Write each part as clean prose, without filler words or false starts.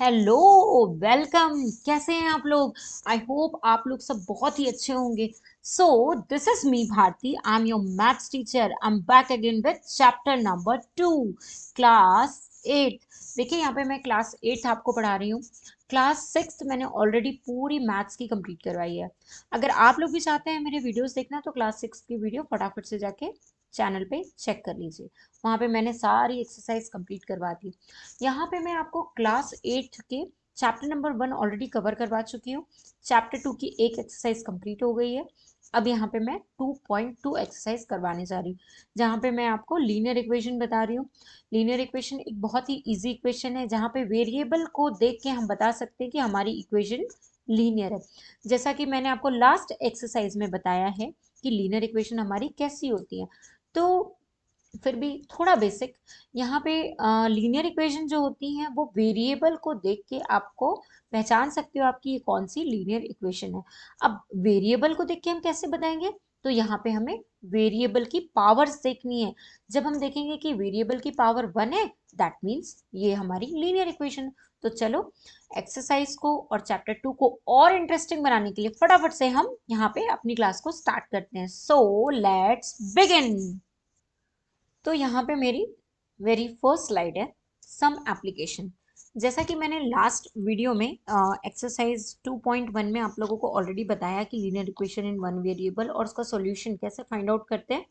Hello, welcome. कैसे हैं आप लोग? आई होप आप लोग सब बहुत ही अच्छे होंगे। So this is me Bharti, I am your maths teacher. I am back again with chapter number 2, class 8। देखिए यहाँ पे मैं क्लास 8 आपको पढ़ा रही हूँ। क्लास 6 मैंने ऑलरेडी पूरी मैथ्स की कंप्लीट करवाई है। अगर आप लोग भी चाहते हैं मेरे वीडियोस देखना तो क्लास 6 की वीडियो फटाफट से जाके चैनल पे चेक कर लीजिए। वहाँ पे मैंने सारी एक्सरसाइज कंप्लीट करवा दी। यहाँ पे मैं आपको क्लास 8 के चैप्टर नंबर 1 ऑलरेडी कवर करवा चुकी हूँ। चैप्टर 2 की एक एक्सरसाइज कंप्लीट हो गई है। अब यहाँ पे मैं 2.2 एक्सरसाइज करवाने जा रही हूँ, जहाँ पे मैं आपको लीनियर इक्वेशन बता रही हूँ। लीनियर इक्वेशन एक बहुत ही इजी इक्वेशन है, जहाँ पे वेरिएबल को देख के हम बता सकते हैं कि हमारी इक्वेशन लीनियर है। जैसा कि मैंने आपको लास्ट एक्सरसाइज में बताया है कि लीनियर इक्वेशन हमारी कैसी होती है। तो फिर भी थोड़ा बेसिक यहाँ पे, लीनियर इक्वेशन जो होती हैं वो वेरिएबल को देख के आपको पहचान सकते हो आपकी ये कौन सी लीनियर इक्वेशन है। अब वेरिएबल को देख के हम कैसे बताएंगे? तो यहाँ पे हमें वेरिएबल की पावर्स देखनी है। जब हम देखेंगे कि वेरिएबल की पावर 1 है, दैट मीन्स ये हमारी लीनियर इक्वेशन। तो चलो एक्सरसाइज को और चैप्टर 2 को और इंटरेस्टिंग बनाने के लिए फटाफट से हम यहाँ पे अपनी क्लास को स्टार्ट करते हैं। So let's begin. तो यहाँ पे मेरी वेरी फर्स्ट स्लाइड है सम एप्लीकेशन। जैसा कि मैंने लास्ट वीडियो में एक्सरसाइज 2.1 में आप लोगों को ऑलरेडी बताया कि linear equation in one variable और उसका सॉल्यूशन कैसे फाइंड आउट करते हैं।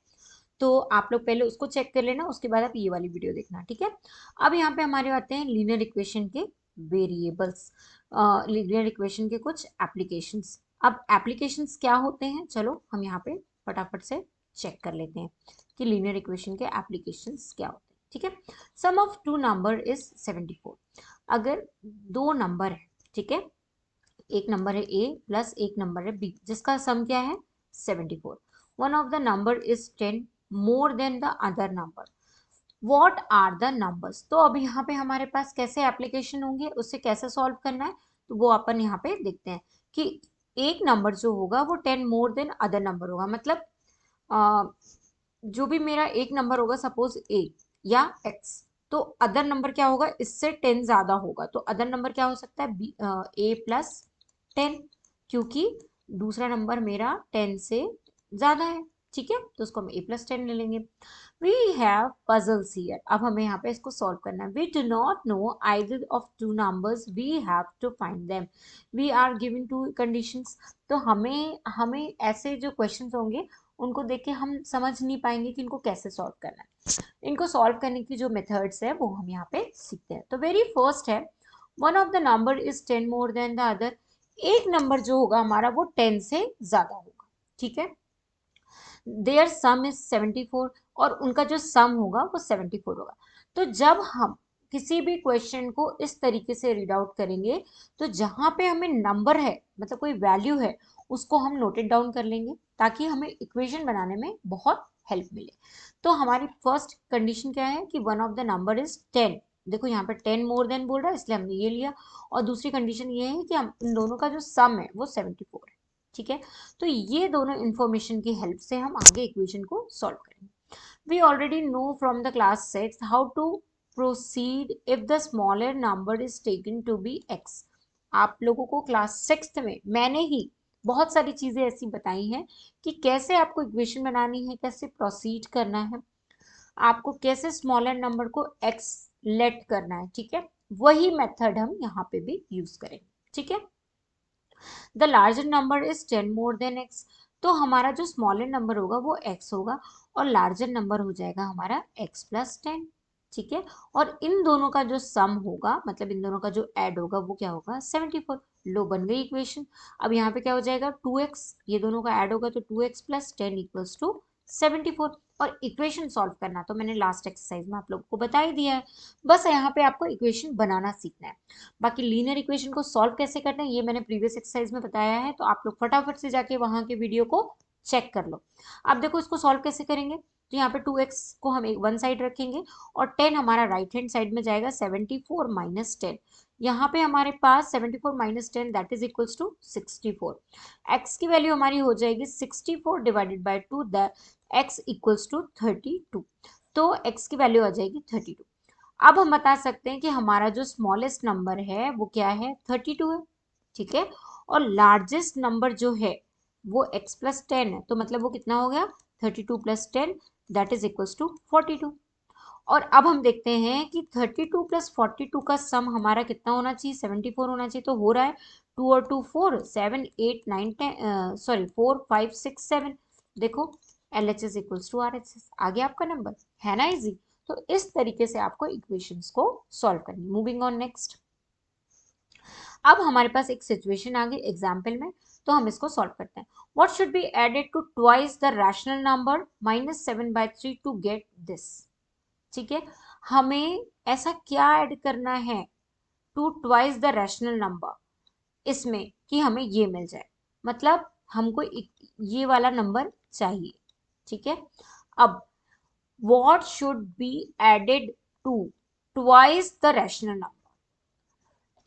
तो आप लोग पहले उसको चेक कर लेना, उसके बाद आप ये वाली वीडियो देखना, ठीक है। अब यहाँ पे हमारे आते हैं लीनियर इक्वेशन के वेरिएबल्स, लीनियर इक्वेशन के कुछ एप्लीकेशंस। अब एप्लीकेशंस क्या होते हैं, चलो हम यहाँ पे फटाफट से चेक कर लेते हैं कि लीनियर इक्वेशन के एप्लीकेशंस क्या होते हैं, ठीक है। सम ऑफ टू नंबर इज 74। अगर दो नंबर है, ठीक है, एक नंबर है ए प्लस एक नंबर है बी, जिसका सम क्या है 74। One of the number is 10 more than the other number, what are the numbers. तो अब यहाँ पे हमारे पास कैसे एप्लीकेशन होंगे, उससे कैसे सॉल्व करना है, तो वो अपन यहाँ पे देखते हैं कि एक नंबर जो होगा वो 10 मोर देन अदर नंबर होगा। मतलब अ, जो भी मेरा एक नंबर होगा, सपोज ए या एक्स, तो अदर नंबर क्या होगा, इससे 10 ज्यादा होगा। तो अदर नंबर क्या हो सकता है, बी, ए प्लस 10, क्योंकि दूसरा नंबर मेरा 10 से ज्यादा है, ठीक है। तो उसको हम ए प्लस 10 ले लेंगे। We have puzzles here. अब हमें यहाँ पे इसको सॉल्व करना है। We do not know either of two numbers, we have to find them. We are given two conditions. तो हमें हमें ऐसे जो क्वेश्चंस होंगे उनको देख के हम समझ नहीं पाएंगे कि इनको कैसे सॉल्व करना है। इनको सॉल्व करने की जो मेथड्स है वो हम यहाँ पे सीखते हैं। तो वेरी फर्स्ट है, one of the number is 10 more than the other. एक नंबर जो होगा हमारा वो 10 से ज्यादा होगा, ठीक है। देयर सम इज 74, और उनका जो सम होगा वो 74 होगा। तो जब हम किसी भी क्वेश्चन को इस तरीके से रीड आउट करेंगे, तो जहां पे हमें नंबर है, मतलब कोई वैल्यू है, उसको हम नोटेड डाउन कर लेंगे ताकि हमें इक्वेशन बनाने में बहुत हेल्प मिले। तो हमारी फर्स्ट कंडीशन क्या है कि one of the number is 10। देखो यहाँ पे 10 मोर देन बोल रहा है, इसलिए हमने ये लिया। और दूसरी कंडीशन ये है कि हम इन दोनों का जो सम है वो 74 है, ठीक है। तो ये दोनों इंफॉर्मेशन की हेल्प से हम आगे इक्वेशन को सॉल्व करेंगे। We already know from the class 6 how to proceed if the smaller number is taken to be x. आप लोगों को क्लास 6 में मैंने ही बहुत सारी चीजें ऐसी बताई हैं कि कैसे आपको इक्वेशन बनानी है, कैसे प्रोसीड करना है, आपको कैसे स्मॉलर नंबर को एक्स लेट करना है, ठीक है। वही मेथड हम यहाँ पे भी यूज करेंगे, ठीक है। The larger number is 10 more then x. तो हमारा जो स्मॉलर नंबर होगा वो x होगा, और लार्जर नंबर हो जाएगा हमारा x प्लस 10, ठीक है। और इन दोनों का जो सम होगा, मतलब इन दोनों का जो ऐड होगा वो क्या होगा 74। लो, बन गई इक्वेशन। अब यहाँ पे क्या हो जाएगा 2x, ये दोनों का ऐड होगा तो 2x प्लस 10 इक्वल्स टू 74। और इक्वेशन सॉल्व करना तो मैंने लास्ट एक्सरसाइज में आप लोगों को बता ही दिया है। बस यहाँ पे आपको इक्वेशन बनाना सीखना है। बाकी लीनियर इक्वेशन को सॉल्व कैसे करना है ये मैंने प्रीवियस एक्सरसाइज में बताया है, तो आप लोग फटाफट से जाके वहां के वीडियो को चेक कर लो। अब देखो इसको सॉल्व कैसे करेंगे। तो यहाँ पे 2x को हम एक वन साइड रखेंगे और 10 हमारा राइट हैंड साइड में जाएगा, 74 माइनस 10। यहाँ पे हमारे पास 74 minus 10 that is equals to 64। x की वैल्यू हमारी हो जाएगी 64 divided by 2, x equals to 32। तो x की वैल्यू आ जाएगी 32। अब हम बता सकते हैं कि हमारा जो स्मॉलेस्ट नंबर है वो क्या है, 32 है, ठीक है। और लार्जेस्ट नंबर जो है वो x प्लस 10 है, तो मतलब वो कितना हो गया, 32 plus 10 that is equals to 42। और अब हम देखते हैं कि 32 प्लस 42 का सम हमारा कितना होना चाहिए, 74 होना चाहिए। तो हो रहा है 2 और 2 4, 7 8 9 10, सॉरी 4 5 6 7। देखो LHS इक्वल्स टू RHS, आ गया आपका नंबर, है ना इजी। तो इस तरीके से आपको इक्वेशंस को सॉल्व करनी। Moving on next. अब हमारे पास एक सिचुएशन आ गई एग्जाम्पल में, तो हम इसको सॉल्व करते हैं। What should be added to twice the rational number -7/3 to get this. ठीक है, हमें ऐसा क्या ऐड करना है to twice the rational number, इसमें कि हमें ये मिल जाए, मतलब हमको ये वाला नंबर चाहिए। ठीक है, अब what should be added to twice the rational number।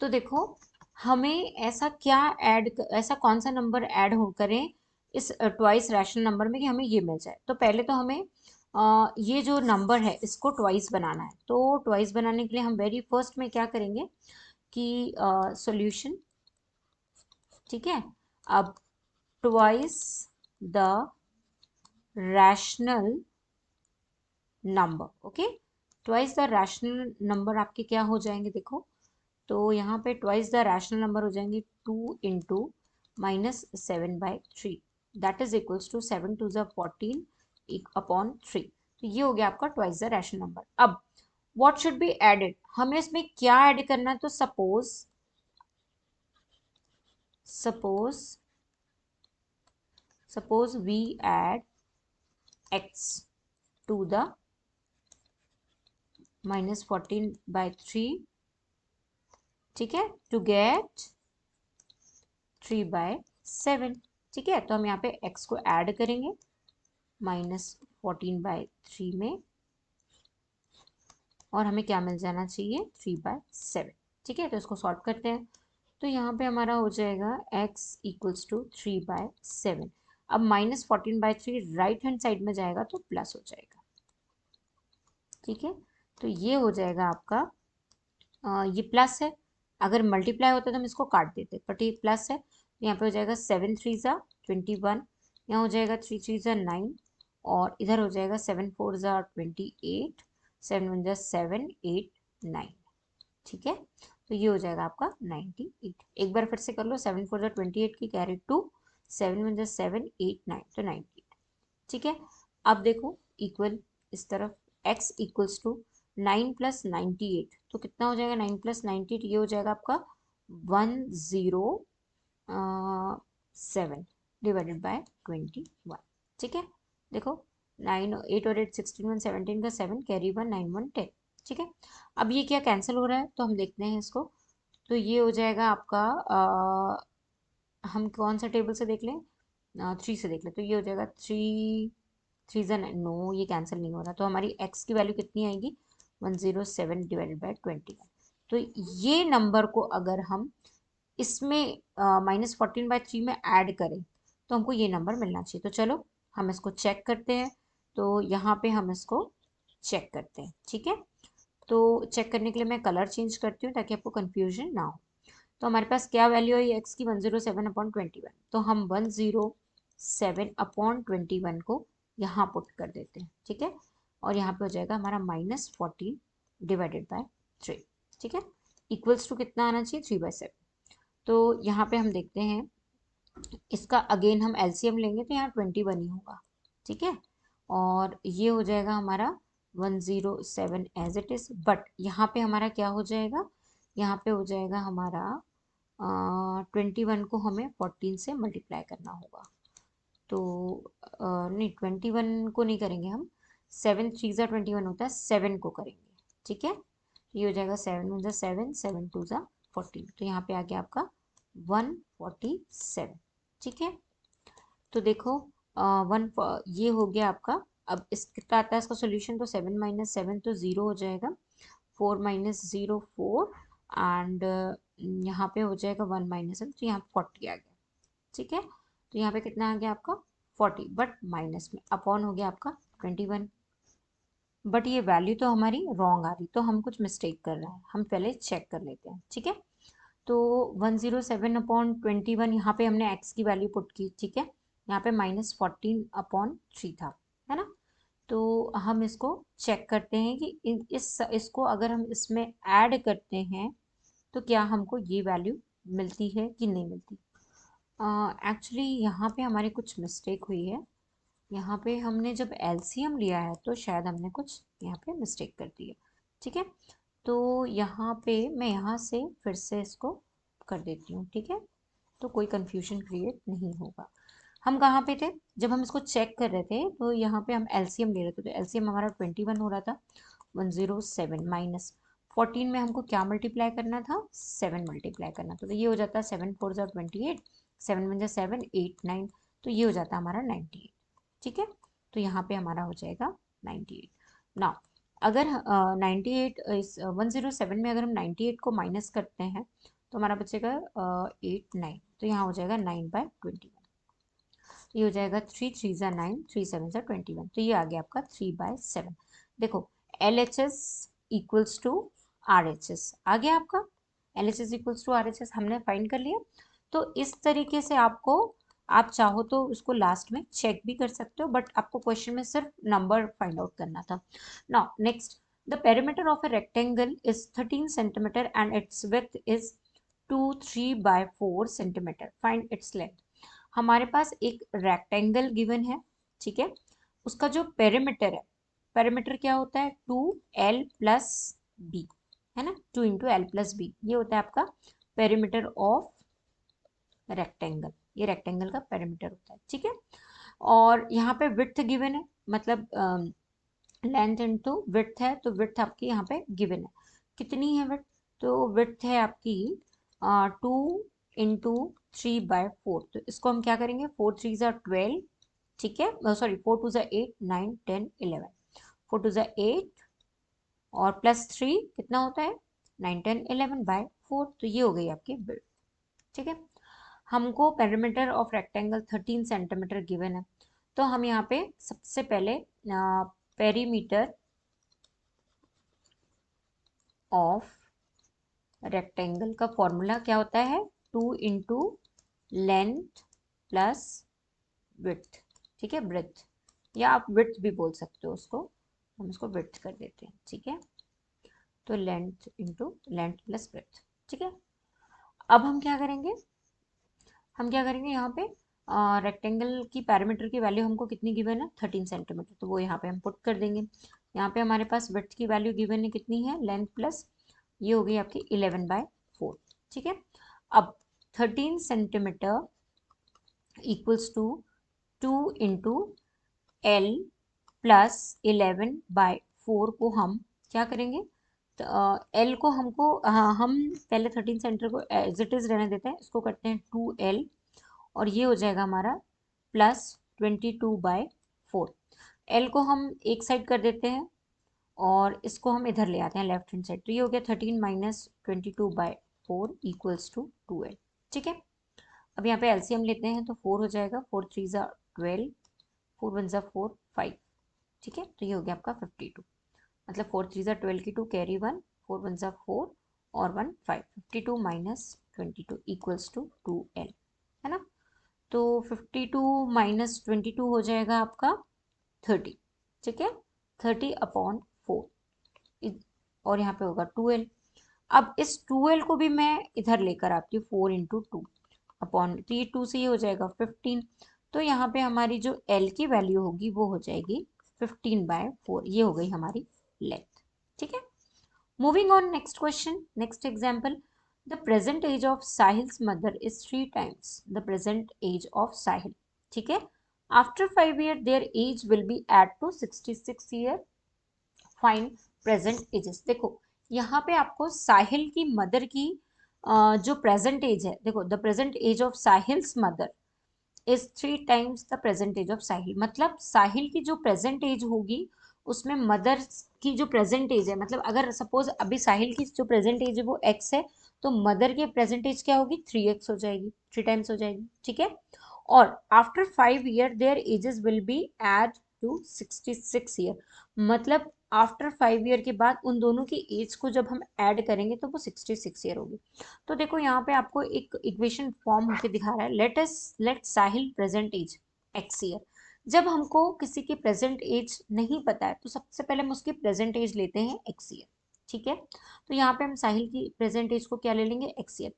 तो देखो हमें ऐसा क्या ऐड, ऐसा कौन सा नंबर ऐड हो करें इस ट्वाइस रैशनल नंबर में कि हमें ये मिल जाए। तो पहले तो हमें ये जो नंबर है इसको ट्वाइस बनाना है। तो ट्वाइस बनाने के लिए हम वेरी फर्स्ट में क्या करेंगे कि सॉल्यूशन, ठीक है। अब twice the rational number, okay, twice the rational number आपके क्या हो जाएंगे, देखो तो यहाँ पे ट्वाइस द रैशनल नंबर हो जाएंगे 2 into -7/3 that is equals to 7 2 14 upon 3। तो ये हो गया आपका ट्वाइस द रैशनल नंबर। अब व्हाट शुड बी एडेड, हमें इसमें क्या ऐड करना है। तो suppose suppose we add x to the -14/3, ठीक है, टू गेट 3/7। ठीक है, तो हम यहाँ पे x को ऐड करेंगे -14/3 में, और हमें क्या मिल जाना चाहिए, 3/7। ठीक है, तो इसको सॉल्व करते हैं। तो यहाँ पे हमारा हो जाएगा x इक्वल्स टू 3/7। अब -14/3 राइट हैंड साइड में जाएगा तो प्लस हो जाएगा। ठीक है, तो ये हो जाएगा आपका ये प्लस है, अगर मल्टीप्लाई होता तो हम इसको काट देते, बट ये प्लस है। तो यहाँ पे हो जाएगा 7 3 ज़ा 21, यहाँ हो जाएगा 3 3 ज़ा 9, और इधर हो जाएगा 7 4 ज़ा 28, 7 1 ज़ा 7 8 9। ठीक है, तो ये हो जाएगा आपका 98। एक बार फिर से कर लो, 7 4 ज़ा 28 की कैरी 2, 7 1 ज़ा 7 8 9, तो 98। ठीक है, अब देखो इक्वल इस तरफ x इक्वल्स टू 9 प्लस 98, तो कितना हो जाएगा 9 प्लस 98, ये हो जाएगा आपका 107 डिवाइडेड बाय 21। ठीक है, देखो 9 8 और 8 16 1 17 का 7 कैरी 1 9 1 10। ठीक है, अब ये क्या कैंसिल हो रहा है, तो हम देखते हैं इसको। तो ये हो जाएगा आपका हम कौन सा टेबल से देख लें, 3 से देख लें। तो ये हो जाएगा 3 3 ज़ा 9, नो ये कैंसिल नहीं हो रहा, तो हमारी x की वैल्यू कितनी आएगी, 107 डिवाइडेड बाय 21। तो ये नंबर को अगर हम इसमें -14/3 में ऐड करें तो हमको ये नंबर मिलना चाहिए। तो चलो हम इसको चेक करते हैं। तो यहाँ पे हम इसको चेक करते हैं। ठीक है, तो चेक करने के लिए मैं कलर चेंज करती हूँ ताकि आपको कन्फ्यूजन ना हो। तो हमारे पास क्या वैल्यू है एक्स की, 107/21। तो हम 107/21 को यहाँ पुट कर देते हैं। ठीक है, और यहाँ पे हो जाएगा हमारा -14 डिवाइडेड बाय 3। ठीक है, इक्वल्स टू कितना आना चाहिए, 3/7। तो यहाँ पे हम देखते हैं इसका अगेन हम एलसीएम लेंगे तो यहाँ 21 ही होगा। ठीक है, और ये हो जाएगा हमारा 107 एज इट इज, बट यहाँ पे हमारा क्या हो जाएगा, यहाँ पे हो जाएगा हमारा 21 को हमें 14 से मल्टीप्लाई करना होगा। तो नहीं 21 को नहीं करेंगे हम, 7 3 ज़ा 21 होता है, 7 को करेंगे। ठीक है, ये हो जाएगा 7 1 ज़ा 7 7 2 ज़ा 14, तो यहाँ पे आ गया आपका 147। ठीक है, तो देखो ये हो गया आपका। अब इस कितना आता है इसका सोल्यूशन, तो 7 - 7 तो 0 हो जाएगा, 4 - 0 4, एंड यहाँ पे हो जाएगा 1 - 1, तो यहाँ 40 आ गया। ठीक है, तो यहाँ पे कितना आ गया आपका 40, बट माइनस में अपॉन हो गया आपका 21। बट ये वैल्यू तो हमारी रॉन्ग आ रही, तो हम कुछ मिस्टेक कर रहे हैं, हम पहले चेक कर लेते हैं, ठीक है। तो 107/21 यहाँ पे हमने x की वैल्यू पुट की, ठीक है। यहाँ पे -14/3 था, है ना। तो हम इसको चेक करते हैं कि इसको अगर हम इसमें ऐड करते हैं तो क्या हमको ये वैल्यू मिलती है कि नहीं मिलती। एक्चुअली यहाँ पे हमारी कुछ मिस्टेक हुई है। यहाँ पे हमने जब एलसीएम लिया है तो शायद हमने कुछ यहाँ पे मिस्टेक कर दी है, ठीक है। तो यहाँ पे मैं यहाँ से फिर से इसको कर देती हूँ, ठीक है। तो कोई कंफ्यूजन क्रिएट नहीं होगा। हम कहाँ पे थे जब हम इसको चेक कर रहे थे, तो यहाँ पे हम एलसीएम ले रहे थे, तो एलसीएम हमारा 21 हो रहा था। 107 माइनस 14 में हमको क्या मल्टीप्लाई करना था, 7 मल्टीप्लाई करना था। तो ये हो जाता है 7 4 जा 28, 7 1 जा 7 8 9, तो ये हो जाता है हमारा 98, ठीक है। तो यहाँ पे हमारा हो जाएगा 98। ना अगर 98 इस 107 में अगर हम 98 को माइनस करते हैं तो हमारा बचेगा 8 9, तो यहाँ हो जाएगा 9/21। ये हो जाएगा 3 3 जा 9, 3 7 जा 21, तो ये आ गया आपका 3/7। देखो LHS इक्वल्स टू RHS आ गया आपका। LHS इक्वल्स टू RHS हमने फाइंड कर लिया। तो इस तरीके से आपको, आप चाहो तो उसको लास्ट में चेक भी कर सकते हो, बट आपको क्वेश्चन में सिर्फ नंबर फाइंड आउट करना था। Now next, the perimeter of a rectangle is 13 centimeter and its width is 2 3/4 centimeter. Find its length. हमारे पास एक रेक्टेंगल गिवन है, ठीक है। उसका जो पेरीमीटर है, पेरीमीटर क्या होता है, 2l+b, है ना। 2 इंटू l+b, ये होता है आपका पेरीमीटर ऑफ रेक्टेंगल। ये रेक्टेंगल का पेरीमीटर होता है, ठीक है। और यहाँ पे विड्थ गिवन है, मतलब लेंथ इंटू विड्थ है, तो विड्थ आपकी यहाँ पे गिवन है। कितनी है विड्थ, तो विड्थ है आपकी 2 इंटू 3/4। तो इसको हम क्या करेंगे, 4 3 जा 12, ठीक है, सॉरी 4 2 जा 8 9 10 11, 4 2 जा 8 और +3 कितना होता है 9 10 11/4, तो ये हो गई आपकी विड्थ, ठीक है। हमको perimeter of rectangle 13 centimetre given है, तो हम यहाँ पे सबसे पहले पेरीमीटर ऑफ रेक्टेंगल का फॉर्मूला क्या होता है, 2 इंटू लेंथ प्लस विड्थ, ठीक है, ब्रेथ, या आप विड्थ भी बोल सकते हो उसको, हम इसको विड्थ कर देते हैं, ठीक है। तो length into length plus breadth, ठीक है। अब हम क्या करेंगे, यहाँ पे रेक्टेंगल की पैरामीटर की वैल्यू हमको कितनी गिवन है, 13 सेंटीमीटर, तो वो यहाँ पे हम पुट कर देंगे। यहाँ पे हमारे पास विड्थ की वैल्यू गिवन है, कितनी है, लेंथ प्लस, ये हो गई आपकी 11/4, ठीक है। अब 13 centimetre equals to 2 into l plus 11/4 को हम क्या करेंगे, तो एल को हमको हम पहले 13 सेंटीमीटर को एज इट इज रहने देते हैं, इसको करते हैं 2l, और ये हो जाएगा हमारा +22/4। एल को हम एक साइड कर देते हैं और इसको हम इधर ले आते हैं लेफ्ट हैंड साइड, तो ये हो गया 13 - 22/4 इक्वल्स टू 2l, ठीक है। अब यहाँ पे एलसीएम लेते हैं, तो 4 हो जाएगा, 4 3 जा 12, 4 1 जा 4 5, ठीक है। तो ये हो गया आपका 52, मतलब 4 3 जा 12 की 2 कैरी 1, 4 1 जा 4 और 1 5, 52 - 22 इक्वल्स टू 2l, है ना। तो 52 - 22 हो जाएगा आपका 30, ठीक है, 30/4, और यहाँ पे होगा 2l। अब इस 2l को भी मैं इधर लेकर आती हूँ, 4 इंटू 2 अपॉन, तो ये 2 से ये हो जाएगा 15, तो यहाँ पे हमारी जो l की वैल्यू होगी वो हो जाएगी 15/4, ये हो गई हमारी लेंथ, ठीक है। Moving on, next question, next example. The present age of Sahil's mother is 3 times the present age of Sahil. ठीक है. After 5 years, their age will be add to 66 year. Find present ages. देखो यहाँ पे आपको साहिल की mother की जो present age है, देखो the present age of Sahil's mother is 3 times the present age of Sahil, मतलब साहिल की जो प्रेजेंट एज होगी उसमें मदर की जो प्रेजेंट एज है, मतलब अगर सपोज अभी साहिल की जो प्रेजेंट एज है वो x है, तो मदर की प्रेजेंट एज क्या होगी, 3x हो जाएगी, 3 टाइम्स हो जाएगी, ठीक है। और after 5 year their ages will be add to 66 year, मतलब आफ्टर 5 ईयर के बाद उन दोनों की एज को जब हम ऐड करेंगे तो वो 66 ईयर होगी। तो देखो यहाँ पे आपको एक इक्वेशन फॉर्म होके दिखा रहा है, लेट साहिल प्रेजेंट एज एक्स ईयर। जब हमको किसी की प्रेजेंट एज नहीं पता है तो सबसे पहले हम उसकी प्रेजेंट एज लेते हैं एक्स ईयर। ठीक है, तो यहाँ पे हम साहिल की प्रेजेंट एज को क्या ले लेंगे, x year.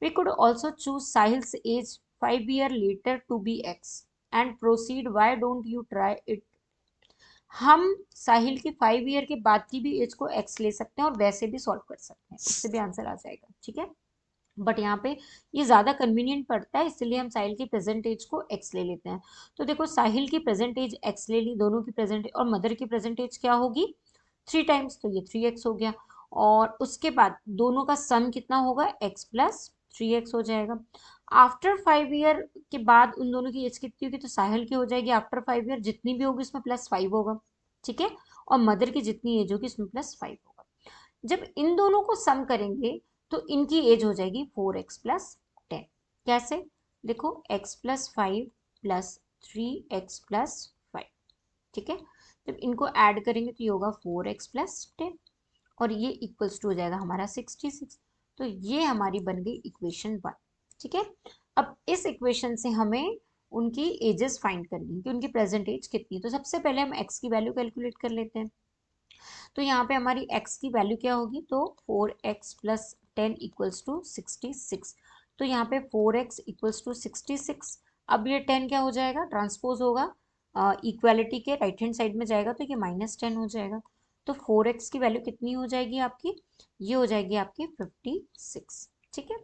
We could also choose Sahil's age 5 year later to be x and proceed, why don't you try it. हम साहिल की 5 ईयर के बाद की भी एज को एक्स ले सकते हैं और वैसे भी सॉल्व कर सकते हैं, उससे भी आंसर आ जाएगा। ठीक है, बट यहाँ पे ये ज्यादा कन्वीनियंट पड़ता है, इसलिए हम साहिल की प्रेजेंट एज को एक्स ले लेते हैं। तो देखो साहिल की प्रेजेंट एज एक्स ले ली, दोनों की प्रेजेंट, और मदर की प्रेजेंट एज क्या होगी, 3 टाइम्स, तो ये 3x हो गया। और उसके बाद दोनों का सम कितना होगा, x+3x हो जाएगा। आफ्टर 5 ईयर के बाद उन दोनों की एज कितनी होगी, तो साहिल की हो जाएगी आफ्टर 5 ईयर जितनी भी होगी उसमें +5 होगा। ठीक है, और मदर की जितनी एज होगी उसमें +5 होगा। जब इन दोनों को सम करेंगे तो इनकी एज हो जाएगी 4x+10। कैसे, देखो x+5 +3x+5। ठीक है, जब इनको ऐड करेंगे तो ये होगा 4x+10 और ये इक्वल्स टू हो जाएगा हमारा 66। तो ये हमारी बन गई इक्वेशन 1। ठीक है, अब इस इक्वेशन से हमें उनकी एजेस फाइंड करनी है कि उनकी प्रेजेंट एज कितनी है। तो सबसे पहले हम x की वैल्यू कैलकुलेट कर लेते हैं। तो यहाँ पे हमारी x की वैल्यू क्या होगी, तो 4x+10 इक्वल्स टू 66। तो यहाँ पे 4x इक्वल्स टू 66। अब ये 10 क्या हो जाएगा, ट्रांसपोज होगा इक्वालिटी के राइट हैंड साइड में जाएगा तो ये -10 हो जाएगा। तो 4x की वैल्यू कितनी हो जाएगी आपकी, ये हो जाएगी आपकी 56। ठीक है,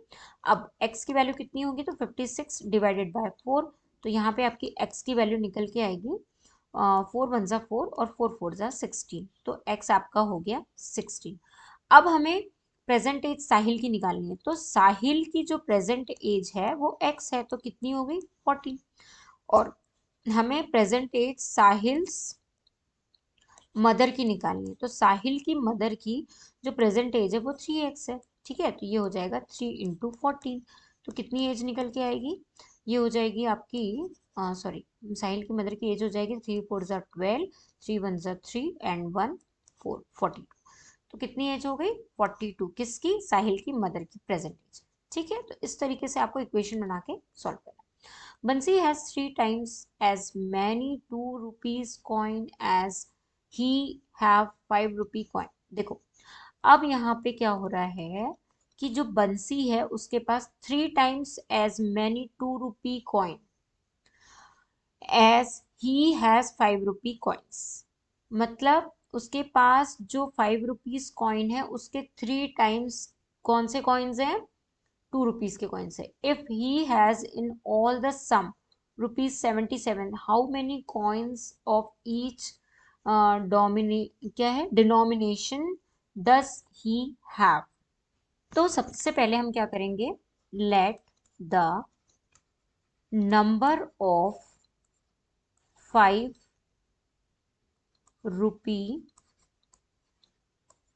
अब x की वैल्यू कितनी होगी, तो 56 डिवाइडेड बाय 4। तो यहाँ पे आपकी x की वैल्यू निकल के आएगी 4 1 ज़ा 4 और 4 4 ज़ा 16। तो x आपका हो गया 16। अब हमें प्रेजेंट एज साहिल की निकालनी है। तो साहिल की जो प्रेजेंट एज है वो x है, तो कितनी हो गई 40। और हमें प्रेजेंट एज साहिल्स मदर की निकालनी है। तो साहिल की मदर की जो प्रेजेंट एज है वो 3x है। ठीक है, तो ये हो जाएगा 3 × 14। तो कितनी एज निकल के आएगी, ये हो जाएगी आपकी सॉरी, साहिल की मदर की एज हो जाएगी 3 4 ज़ा 12, 3 1 ज़ा 3 एंड 1 4 42। तो कितनी एज हो गई 42, किसकी, साहिल की मदर की प्रेजेंट एज। ठीक है, तो इस तरीके से आपको इक्वेशन बना के सॉल्व करना है। Bansi has 3 times as many 2 rupees coin as he have 5 rupee coin। देखो अब यहाँ पे क्या हो रहा है कि जो बंसी है उसके पास 3 times as many 2 rupee coin as he has 5 rupee coins। मतलब उसके पास जो 5 रुपीज कॉइन है उसके 3 टाइम्स कौन से कॉइन्स हैं, 2 रुपीज के कॉइन्स है। If he has in all the sum ₹77, how many coins of each डोमिने क्या है डिनोमिनेशन डस ही हैव। तो सबसे पहले हम क्या करेंगे, let the number of 5 rupee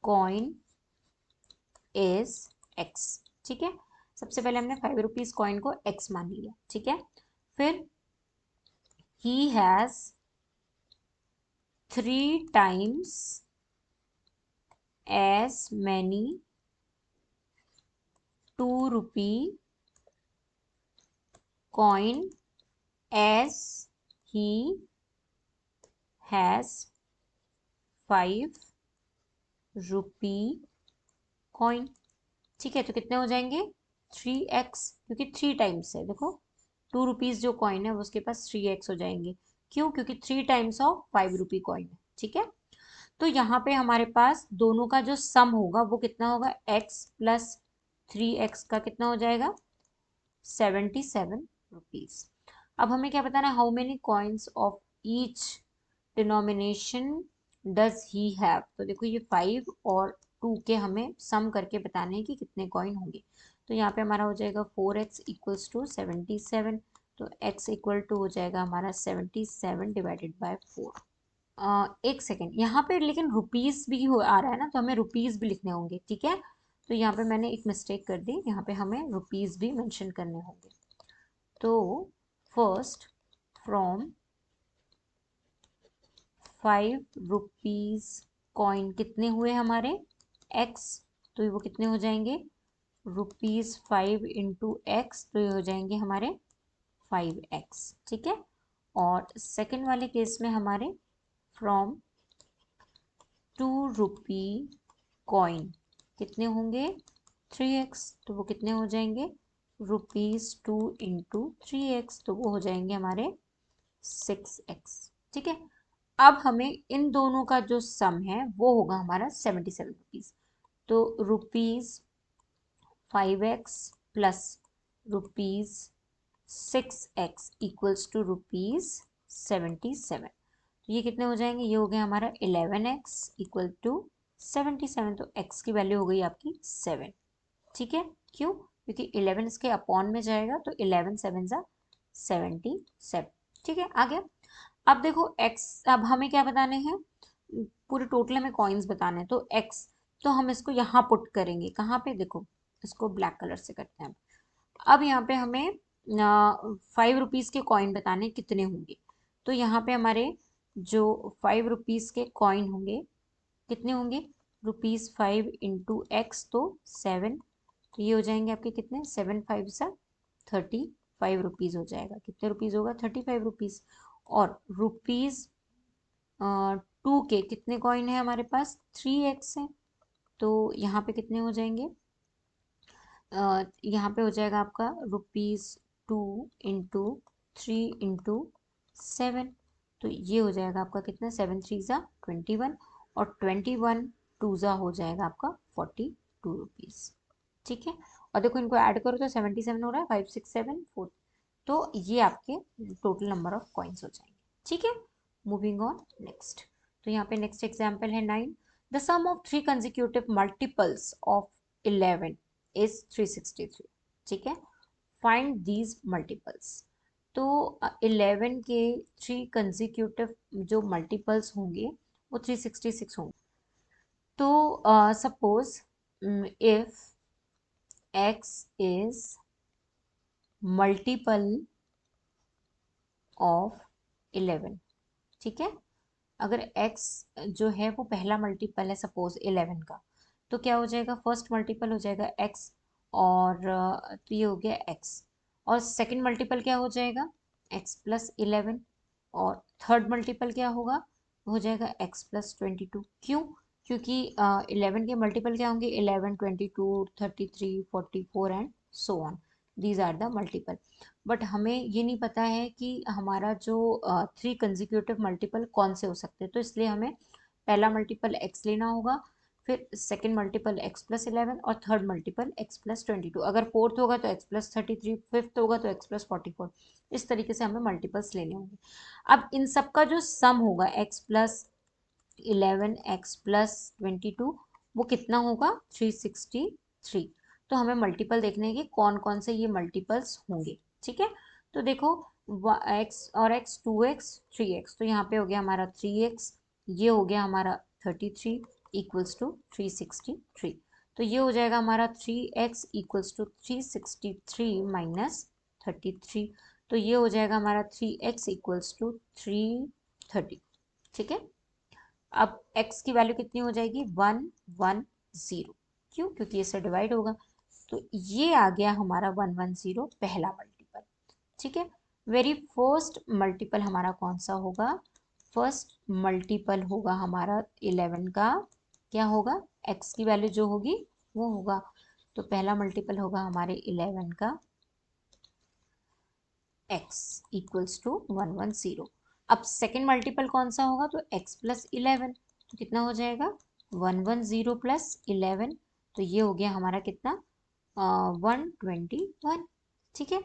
coin is x। ठीक है, सबसे पहले हमने 5 रुपीज कॉइन को x मान लिया। ठीक है, फिर he has 3 times as many 2 rupee coin as he has 5 rupee coin। ठीक है, तो कितने हो जाएंगे 3x, क्योंकि 3 टाइम्स है। देखो 2 रुपीज जो कॉइन है वो उसके पास 3x हो जाएंगे। क्यों, क्योंकि 3 टाइम्स ऑफ 5 रुपी कॉइन है। ठीक है, तो यहाँ पे हमारे पास दोनों का जो सम होगा वो कितना होगा, x+3x का कितना हो जाएगा 77 रुपीज। अब हमें क्या बताना है, how many coins of each denomination does he have. तो देखो ये 5 और 2 के हमें सम करके बताने हैं कि कितने कॉइन होंगे। तो यहाँ पे हमारा हो जाएगा 4x इक्वल्स टू 77। तो x इक्वल टू हो जाएगा हमारा 77 डिवाइडेड बाय 4। एक सेकेंड, यहाँ पे लेकिन रुपीज भी हो आ रहा है ना, तो हमें रुपीज भी लिखने होंगे। ठीक है, तो यहाँ पे मैंने एक मिस्टेक कर दी, यहाँ पे हमें रुपीज भी मेंशन करने होंगे। तो फर्स्ट फ्रॉम 5 रुपीज कॉइन कितने हुए हमारे x, तो वो कितने हो जाएंगे ₹5 इंटू एक्स, तो ये हो जाएंगे हमारे 5x। ठीक है। और सेकंड वाले केस में हमारे फ्रॉम ₹2 कॉइन कितने होंगे 3x, तो वो कितने हो जाएंगे ₹2 इंटू 3x, तो वो हो जाएंगे हमारे 6x। ठीक है। अब हमें इन दोनों का जो सम है वो होगा हमारा ₹77। तो ₹5x plus ₹6x equals to ₹77। तो ये कितने हो जाएंगे, ये हो गया हमारा 11x इक्वल टू 77। तो x की वैल्यू हो गई आपकी 7। ठीक है। क्यों, क्योंकि 11 इसके अपॉन में जाएगा, तो 11 7 ज़ा 77। ठीक है, आ गया। अब देखो x, अब हमें क्या बताने हैं, पूरे टोटल हमें कॉइन्स बताने हैं। तो x, तो हम इसको यहाँ पुट करेंगे, कहाँ पे, देखो इसको ब्लैक कलर से करते हैं। अब यहाँ पे हमें ₹5 के कॉइन बताने कितने होंगे। तो यहाँ पे हमारे जो ₹5 के कॉइन होंगे कितने होंगे, ₹5 इंटू एक्स, तो 7। तो ये हो जाएंगे आपके कितने, 7 5 सा 35 हो जाएगा। कितने रुपीज़ होगा, ₹35। और ₹2 के कितने कॉइन है हमारे पास, 3x है। तो यहाँ पे कितने हो जाएंगे, यहाँ पे हो जाएगा आपका ₹2 इंटू 3 इंटू 7। तो ये हो जाएगा आपका कितना, 7 3 ज़ा 21, और 21 2 ज़ा हो जाएगा आपका ₹42। ठीक है। और देखो इनको ऐड करो तो 77 हो रहा है, 5 6 7 4। तो ये आपके टोटल नंबर ऑफ कॉइन्स हो जाएंगे। ठीक है। Moving on next. तो यहाँ पे नेक्स्ट एग्जाम्पल है 9। The sum of 3 consecutive multiples of 11 is 363। ठीक है। Find these multiples. तो 11 के 3 कंजिक्यूटिव जो मल्टीपल्स होंगे वो 366 होंगे। तो suppose if x is multiple of 11। ठीक है। अगर x जो है वो पहला मल्टीपल है सपोज 11 का, तो क्या हो जाएगा, फर्स्ट मल्टीपल हो जाएगा x, और तो ये हो गया x। और सेकंड मल्टीपल क्या हो जाएगा, x प्लस 11। और थर्ड मल्टीपल क्या होगा, हो जाएगा x प्लस 22। क्यों, क्योंकि 11 के मल्टीपल क्या होंगे, 11 22 33 44 and so on, these are the multiple. But हमें ये नहीं पता है कि हमारा जो 3 कंजिक्यूटिव मल्टीपल कौन से हो सकते हैं। तो इसलिए हमें पहला मल्टीपल x लेना होगा, फिर सेकंड मल्टीपल x प्लस 11, और थर्ड मल्टीपल x प्लस 22। अगर फोर्थ होगा तो x प्लस 33, फिफ्थ होगा तो x प्लस 44। इस तरीके से हमें मल्टीपल्स लेने होंगे। अब इन सब का जो सम होगा x प्लस 11 x प्लस 22, वो कितना होगा 363। तो हमें मल्टीपल देखने हैं कि कौन कौन से ये मल्टीपल्स होंगे। ठीक है। तो देखो x और x 2x 3x, तो यहाँ पे हो गया हमारा 3x, ये हो गया हमारा 33 इक्वल्स टू 363। तो ये हो जाएगा हमारा 3x इक्वल्स टू 363 माइनस 33। तो ये हो जाएगा हमारा 3x इक्वल्स टू 330। ठीक है। अब x की वैल्यू कितनी हो जाएगी, 110। क्यों, क्योंकि इससे डिवाइड होगा। तो ये आ गया हमारा 110 पहला मल्टीपल। ठीक है। वेरी फर्स्ट मल्टीपल हमारा कौन सा होगा, फर्स्ट मल्टीपल होगा हमारा 11 का, क्या होगा, x की वैल्यू जो होगी वो होगा। तो पहला मल्टीपल होगा हमारे 11 का x इक्वल्स टू 110। अब सेकेंड मल्टीपल कौन सा होगा, तो x प्लस 11, तो कितना हो जाएगा 110 प्लस 11। तो ये हो गया हमारा कितना 121। ठीक है।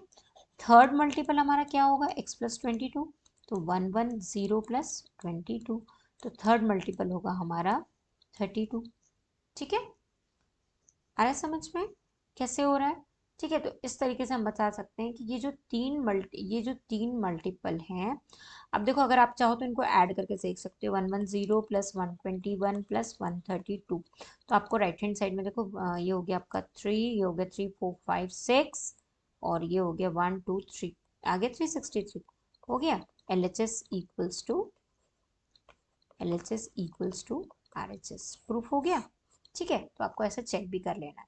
थर्ड मल्टीपल हमारा क्या होगा, x प्लस 22, तो 110 प्लस 22। तो थर्ड मल्टीपल होगा हमारा 32। ठीक है। आ रहा है समझ में कैसे हो रहा है। ठीक है। तो इस तरीके से हम बता सकते हैं कि ये जो तीन मल्टीपल हैं। अब देखो अगर आप चाहो तो इनको ऐड करके देख सकते हो, 110 प्लस 121 प्लस 132। तो आपको राइट हैंड साइड में देखो ये हो गया आपका 3, ये हो गया 3 4 5 6, और ये हो गया 1 2 3, आगे 363 हो गया। L H S equals to RHS proof हो गया। ठीक है, तो आपको ऐसा चेक भी कर लेना है।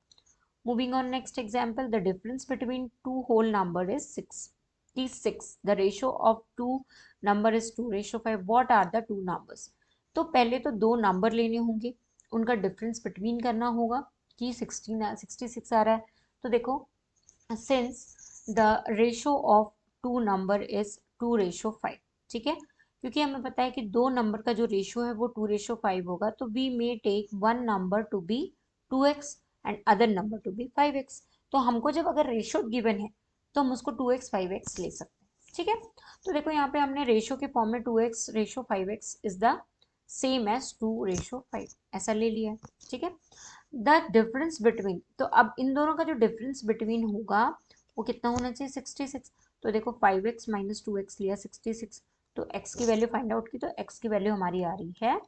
Moving on next example, the difference between two whole number is 66. The ratio of two number is 2:5. What are the two numbers? तो पहले तो दो नंबर लेने होंगे, उनका डिफरेंस बिटवीन करना होगा कि 66 आ रहा है। तो देखो, since the ratio of two number is 2:5, ठीक है, क्योंकि हमें पता है कि दो नंबर का जो रेशो है वो 2:5 होगा, तो we may take one number to be 2x and other number to be 5x। तो हमको जब अगर रेशो गिवन है तो हम उसको 2x 5x ले सकते हैं। ठीक है, तो देखो यहाँ पे हमने रेशो के फॉर्म में 2x ratio 5x is the same as 2:5 ऐसा ले लिया है। ठीक है, द डिफरेंस बिटवीन, तो अब इन दोनों का जो डिफरेंस बिटवीन होगा वो कितना होना चाहिए, 66। तो देखो 5x माइनस 2x लिया 66, तो x की वैल्यू फाइंड आउट की, तो x की वैल्यू हमारी आ रही है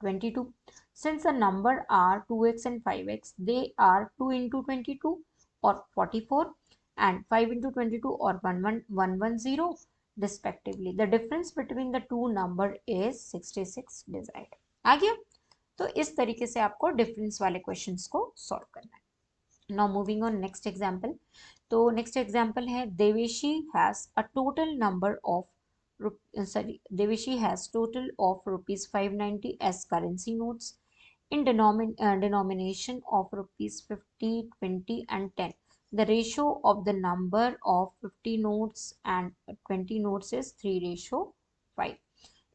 22। Since the number are 2x and 5x, they are 2 into 22 or 44 and 5 into 22 or 110 respectively. The difference between the two number is 66 desired. आ गया? तो इस तरीके से आपको डिफरेंस वाले क्वेश्चंस को सॉल्व करना है। Now moving on next example. तो नेक्स्ट एग्जांपल है Devishi has a total number of Devishi has total of rupees 590 as currency notes in denomination of rupees 50, 20 and 10. The ratio of the number of 50 notes and 20 notes is 3:5.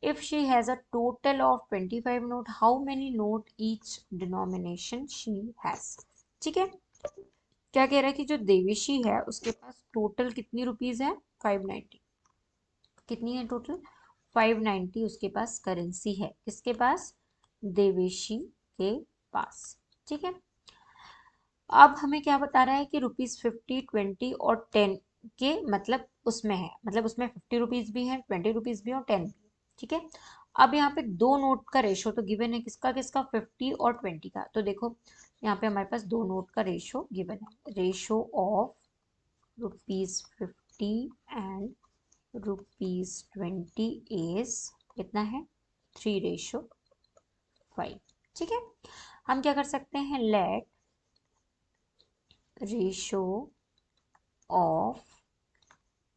If she has a total of 25 note, how many note each denomination she has? ठीक है, क्या कह रहा है कि जो देवेशी है उसके पास टोटल कितनी रुपीज है, 590। कितनी है टोटल, 590 उसके पास करेंसी है, किसके पास, देवेशी के पास। ठीक है, अब हमें क्या बता रहा है कि रुपीज 50, 20 और 10 के मतलब उसमें है, मतलब उसमें 50 रुपीज भी है, 20 रुपीज भी है और 10 भी है। ठीक है, अब यहाँ पे दो नोट का रेशो तो गिवन है, किसका किसका, 50 और 20 का। तो देखो यहाँ पे हमारे पास दो नोट का रेशो गिवन है, ratio of rupees 50 and rupees 20 is कितना है, 3:5। ठीक है, हम क्या कर सकते हैं, let ratio of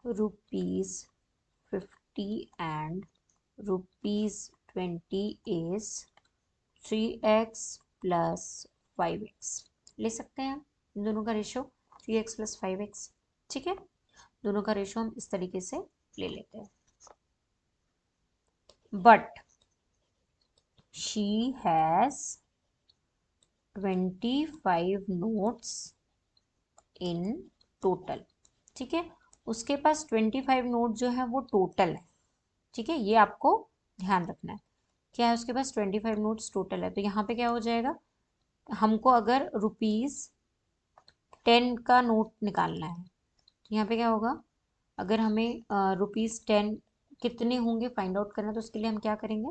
rupees 50 and rupees 20 is 3x plus 5x ले सकते हैं हम, इन दोनों का रेशो 3x प्लस 5x। ठीक है, दोनों का रेशो हम इस तरीके से ले लेते हैं। But she has 25 notes in total. ठीक है, उसके पास 25 नोट जो है वो टोटल है। ठीक है, ये आपको ध्यान रखना है, क्या है उसके पास 25 नोट्स टोटल है। तो यहाँ पे क्या हो जाएगा, हमको अगर रुपीज 10 का नोट निकालना है, तो यहाँ पे क्या होगा, अगर हमें रुपीज 10 कितने होंगे फाइंड आउट करना, तो उसके लिए हम क्या करेंगे,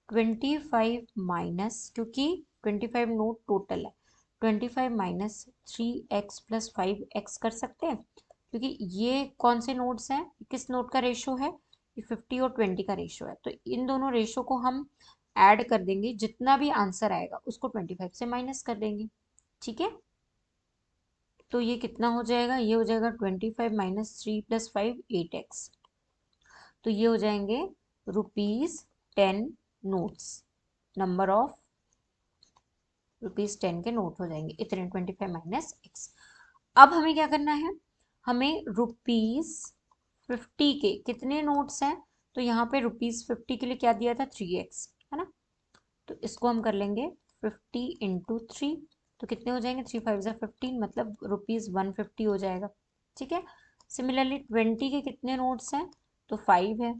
25 माइनस, क्योंकि 25 नोट टोटल है, 25 माइनस 3x प्लस 5x कर सकते हैं, क्योंकि ये कौन से नोट्स हैं, किस नोट का रेशो है, ये 50 और 20 का रेशो है। तो इन दोनों रेशो को हम ऐड कर देंगे, जितना भी आंसर आएगा उसको 25 से माइनस कर देंगे। ठीक है, तो ये कितना हो जाएगा, ये हो जाएगा 25 माइनस 3 प्लस 5 8x। तो ये हो जाएंगे rupees 10 notes, number of rupees 10 के नोट हो जाएंगे इतने, 25 माइनस x। अब हमें क्या करना है, हमें रुपीज 50 के कितने नोट्स हैं, तो यहाँ पे रुपीज 50 के लिए क्या दिया था, 3x है ना, तो इसको हम कर लेंगे 50 इंटू 3, तो कितने हो जाएंगे, 3 5 15, मतलब रुपीज 150 हो जाएगा। ठीक है, सिमिलरली 20 के कितने नोट्स हैं, तो 5 है,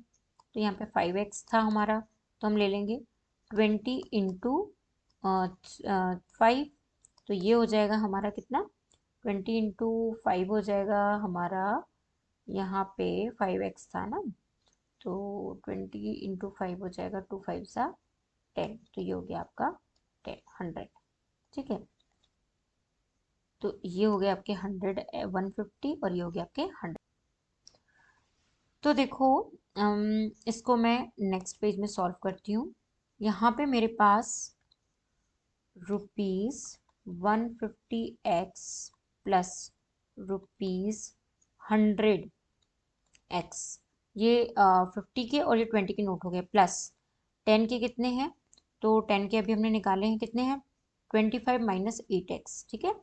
तो यहाँ पे 5x था हमारा, तो हम ले लेंगे 20 इंटू 5, तो ये हो जाएगा हमारा कितना, 20 इंटू 5 हो जाएगा हमारा, यहाँ पे 5x था ना, तो 20 इंटू 5 हो जाएगा 2 5 10, तो ये हो गया आपका 100। ठीक है, तो ये हो गया आपके 100 150 और ये हो गया आपके 100। तो देखो इसको मैं नेक्स्ट पेज में सॉल्व करती हूँ। यहाँ पे मेरे पास ₹150x प्लस ₹100x, ये 50 के और ये 20 के नोट हो गए, प्लस 10 के कितने हैं, तो 10 के अभी हमने निकाले हैं, कितने हैं 25 माइनस 8x, ठीक है।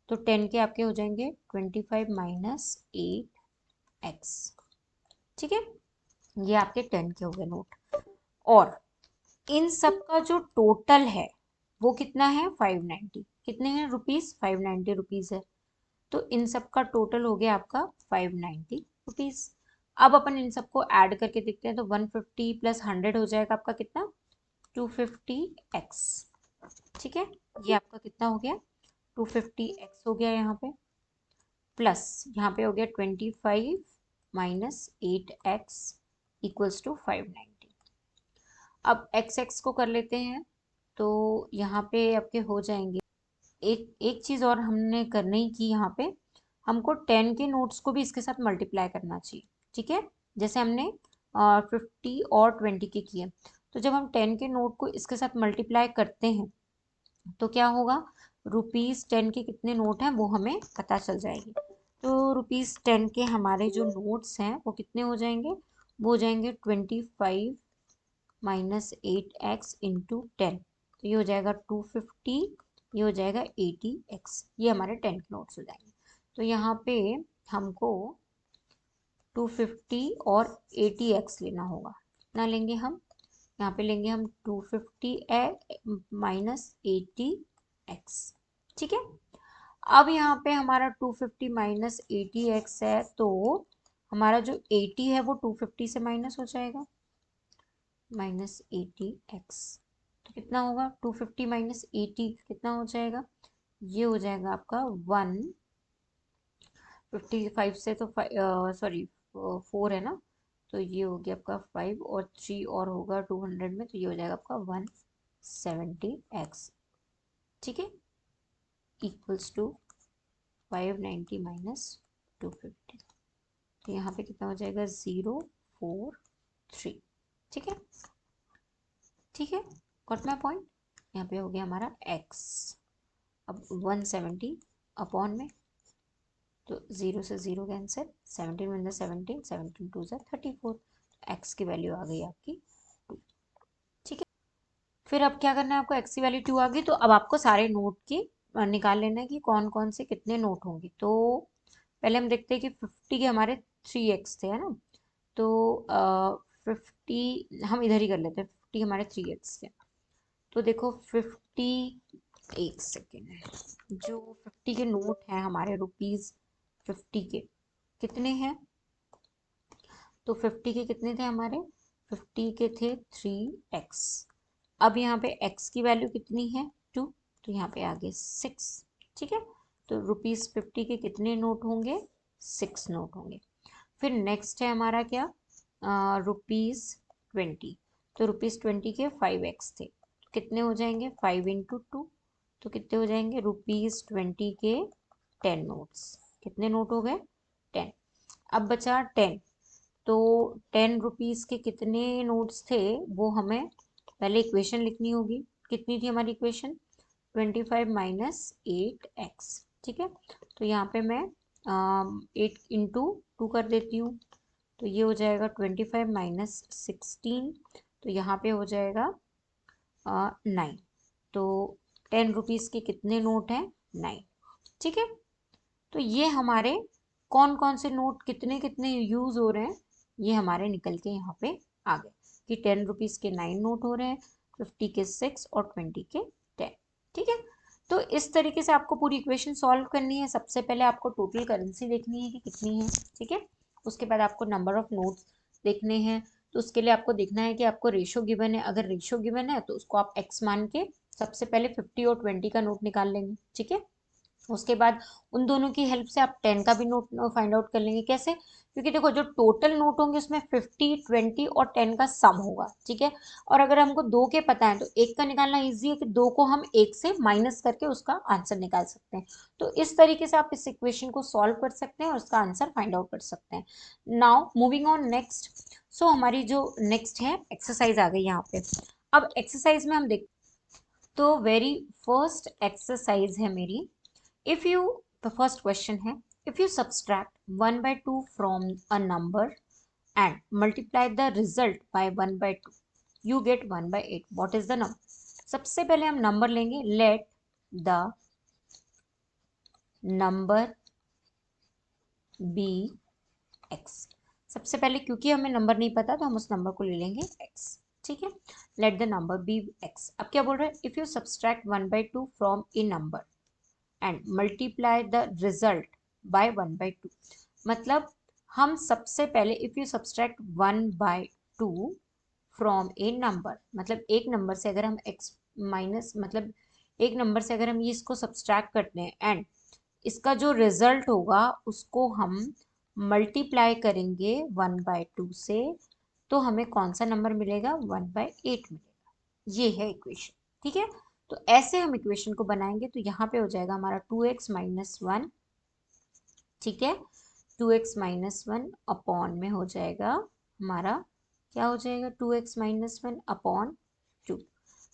तो 10 के आपके हो जाएंगे 25 माइनस 8x, ठीक है। ये आपके 10 के हो गए नोट। और इन सब का जो टोटल है वो कितना है 590, कितने हैं ₹590 है। तो इन सब का टोटल हो गया आपका ₹590। अब अपन इन सबको ऐड करके देखते हैं, तो 150 प्लस 100 हो जाएगा आपका कितना 250x, ठीक है। ये आपका कितना हो गया 250x हो गया यहाँ पे, प्लस यहाँ पे हो गया 25 माइनस 8x इक्वल्स टू 590। अब x को कर लेते हैं, तो यहाँ पे आपके हो जाएंगे, एक एक चीज़ और हमने करनी की यहाँ पे, हमको 10 के नोट्स को भी इसके साथ मल्टीप्लाई करना चाहिए, ठीक है। जैसे हमने 50 और 20 के किए, तो जब हम 10 के नोट को इसके साथ मल्टीप्लाई करते हैं तो क्या होगा, ₹10 के कितने नोट हैं वो हमें पता चल जाएगी। तो ₹10 के हमारे जो नोट्स हैं वो कितने हो जाएंगे, वो हो जाएंगे 25 माइनस 8x इंटू 10, तो ये हो जाएगा 250, ये हो जाएगा 80x, ये हमारे 10 के नोट्स हो जाएंगे। तो यहाँ पे हमको 250 और 80x लेना होगा, कितना लेंगे हम, यहाँ पे लेंगे हम 250 माइनस 80x, ठीक है। अब यहाँ पे हमारा 250 माइनस 80x है, तो हमारा जो 80 है वो 250 से माइनस हो जाएगा, माइनस 80x, तो कितना होगा 250 माइनस 80 कितना हो जाएगा, ये हो जाएगा आपका 155 से, तो सॉरी 4 है ना, तो ये हो गया आपका 5 और 3 और होगा 200 में, तो ये हो जाएगा आपका 170x, ठीक है, इक्वल्स टू 590 माइनस 250, तो यहाँ पे कितना हो जाएगा 043, ठीक है, ठीक है, गॉट माय पॉइंट। यहाँ पे हो गया हमारा x, अब 170 अपॉन में, तो 0 से 0 कैंसिल, 17 में 17, 17 2 से 34, x की वैल्यू आ गई आपकी 2, ठीक है। फिर अब क्या करना है आपको, x की वैल्यू 2 आ गई, तो अब आपको सारे नोट की निकाल लेना है कि कौन कौन से कितने नोट होंगे। तो पहले हम देखते हैं कि 50 के हमारे 3x थे, है ना, तो 50 हम इधर ही कर लेते हैं, 50 हमारे 3x थे, तो देखो 50, एक सेकेंड है, जो 50 के नोट हैं हमारे ₹50 के कितने हैं, तो 50 के कितने थे हमारे, 50 के थे 3x। अब यहाँ पे x की वैल्यू कितनी है 2, तो यहाँ पे आगे 6, ठीक है। तो ₹50 के कितने नोट होंगे, 6 नोट होंगे। फिर नेक्स्ट है हमारा क्या, ₹20, तो ₹20 के 5x थे, तो कितने हो जाएंगे 5 इंटू 2, तो कितने हो जाएंगे ₹20 के 10 नोट्स, कितने नोट हो गए 10। अब बचा 10, तो 10 रुपीज़ के कितने नोट्स थे वो हमें पहले इक्वेशन लिखनी होगी, कितनी थी हमारी इक्वेशन 25 माइनस 8x, ठीक है। तो यहाँ पे मैं 8 इंटू 2 कर देती हूँ, तो ये हो जाएगा 25 माइनस 16, तो यहाँ पे हो जाएगा 9, तो 10 रुपीज़ के कितने नोट हैं 9, ठीक है। तो ये हमारे कौन कौन से नोट कितने कितने यूज़ हो रहे हैं, ये हमारे निकल के यहाँ पे आ गए कि 10 रुपीज़ के 9 नोट हो रहे हैं, 50 के 6 और 20 के 10, ठीक है। तो इस तरीके से आपको पूरी इक्वेशन सॉल्व करनी है। सबसे पहले आपको टोटल करेंसी देखनी है कि कितनी है, ठीक है। उसके बाद आपको नंबर ऑफ नोट्स देखने हैं, तो उसके लिए आपको देखना है कि आपको रेशो गिवन है, अगर रेशो गिवन है तो उसको आप x मान के सबसे पहले 50 और 20 का नोट निकाल लेंगे, ठीक है। उसके बाद उन दोनों की हेल्प से आप 10 का भी नोट फाइंड आउट कर लेंगे, कैसे, क्योंकि देखो जो टोटल नोट होंगे उसमें 50, 20 और 10 का सम होगा, ठीक है। और अगर हमको दो के पता है तो एक का निकालना इजी है कि दो को हम एक से माइनस करके उसका आंसर निकाल सकते हैं। तो इस तरीके से आप इस इक्वेशन को सॉल्व कर सकते हैं और उसका आंसर फाइंड आउट कर सकते हैं। नाउ मूविंग ऑन नेक्स्ट, सो हमारी जो नेक्स्ट है एक्सरसाइज आ गई यहाँ पे। अब एक्सरसाइज में हम देख, तो वेरी फर्स्ट एक्सरसाइज है मेरी, if you, the first question है, if you subtract 1/2 from a number and multiply the result by 1/2, you get 1/8. what is the number? सबसे पहले हम नंबर लेंगे, let the number be x। सबसे पहले क्योंकि हमें नंबर नहीं पता तो हम उस नंबर को ले लेंगे x, ठीक है। let the number be x। अब क्या बोल रहा है, if you subtract 1/2 from a number and multiply the result by 1/2, मतलब हम सबसे पहले if you subtract 1/2 from A number, मतलब एक नंबर से अगर हम x माइनस, मतलब एक नंबर से अगर हम ये इसको सब्सट्रैक्ट करते हैं एंड इसका जो रिजल्ट होगा उसको हम मल्टीप्लाई करेंगे 1/2 से, तो हमें कौन सा नंबर मिलेगा, 1/8 मिलेगा। ये है इक्वेशन, ठीक है। तो ऐसे हम इक्वेशन को बनाएंगे, तो यहाँ पे हो जाएगा हमारा 2x माइनस 1, ठीक है। 2x माइनस 1 अपॉन में हो जाएगा हमारा, क्या हो जाएगा, 2x माइनस 1 अपॉन 2।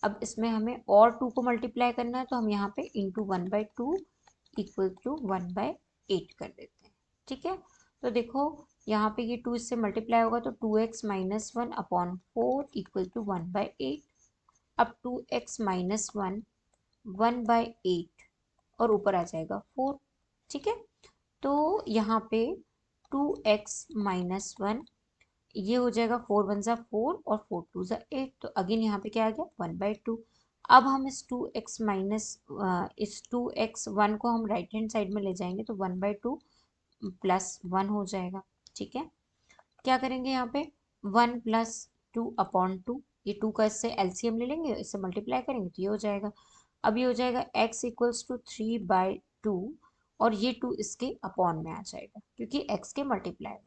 अब इसमें हमें और 2 को मल्टीप्लाई करना है, तो हम यहाँ पे इंटू 1/2 इक्वल टू 1/8 कर देते हैं, ठीक है। तो देखो यहाँ पे ये 2 इससे मल्टीप्लाई होगा तो 2x minus 1 upon 4 equal to 1/8। अब 2x माइनस 1 1/8 और ऊपर आ जाएगा 4, ठीक है। तो यहाँ पे 2x माइनस 1, ये हो जाएगा 4 1 ज़ा 4 और 4 2 ज़ा 8, तो अगेन यहाँ पे क्या आ गया 1/2। अब हम इस 2x माइनस, इस 2x1 को हम राइट हैंड साइड में ले जाएंगे तो 1/2 प्लस 1 हो जाएगा, ठीक है। क्या करेंगे यहाँ पे 1 प्लस 2 अपॉन 2, ये 2 का इससे एलसीएम ले लेंगे, इससे मल्टीप्लाई करेंगे तो ये हो जाएगा। अब ये हो जाएगा x इक्वल्स टू 3/2 और ये 2 इसके अपॉन में आ जाएगा क्योंकि x के मल्टीप्लाई में,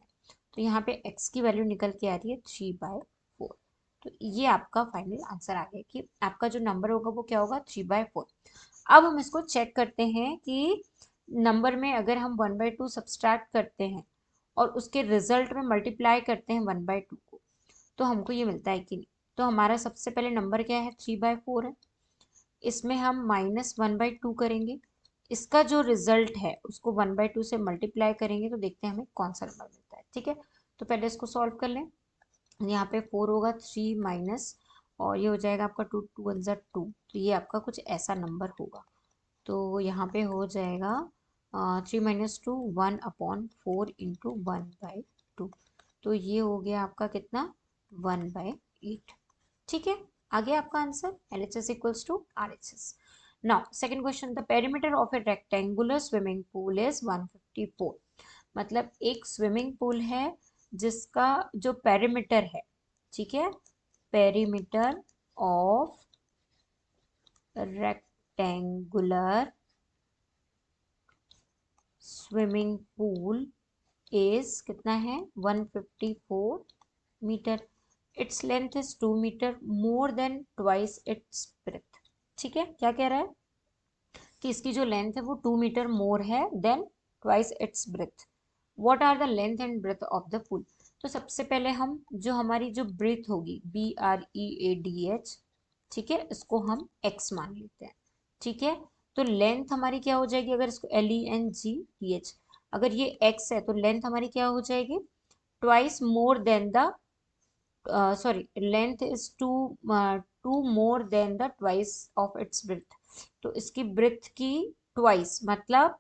तो यहाँ पे x की वैल्यू निकल के आ रही है 3/4। तो ये आपका फाइनल आंसर आ गया कि आपका जो नंबर होगा वो क्या होगा, 3/4। अब हम इसको चेक करते हैं कि नंबर में अगर हम 1/2 सब्सट्रैक्ट करते हैं और उसके रिजल्ट में मल्टीप्लाई करते हैं 1/2 को, तो हमको ये मिलता है कि नहीं। तो हमारा सबसे पहले नंबर क्या है, 3/4 है, इसमें हम माइनस 1/2 करेंगे, इसका जो रिजल्ट है उसको 1/2 से मल्टीप्लाई करेंगे तो देखते हैं हमें कौन सा नंबर मिलता है, ठीक है। तो पहले इसको सॉल्व कर लें, यहाँ पे 4 होगा, 3 माइनस और ये हो जाएगा आपका 2 2 1 ज़ा 2, तो ये आपका कुछ ऐसा नंबर होगा। तो यहाँ पे हो जाएगा 3 माइनस 2 1 अपॉन 4 इंटू 1/2, तो ये हो गया आपका कितना, 1/8, ठीक है। आ गया आपका answer, LHS equals to RHS। Now second question, the perimeter of a rectangular swimming pool is 154। मतलब एक स्विमिंग पूल है जिसका जो पेरीमीटर है, ठीक है, perimeter of rectangular swimming pool is कितना है, 154 metre. Its length is 2 metre more than twice its breadth, ठीक है। क्या कह रहा है कि इसकी जो लेंथ है वो 2 मीटर मोर है than twice its breadth. What are the length and breadth of the pool? तो सबसे पहले हम जो हमारी जो ब्रेथ होगी, BREADH, ठीक है, इसको हम x मान लेते हैं, ठीक है। तो लेंथ हमारी क्या हो जाएगी, अगर इसको LENGTH, अगर ये x है तो लेंथ हमारी क्या हो जाएगी, twice more than the, sorry, length is two more than the twice of its breadth, तो इसकी ब्रेथ की ट्वाइस मतलब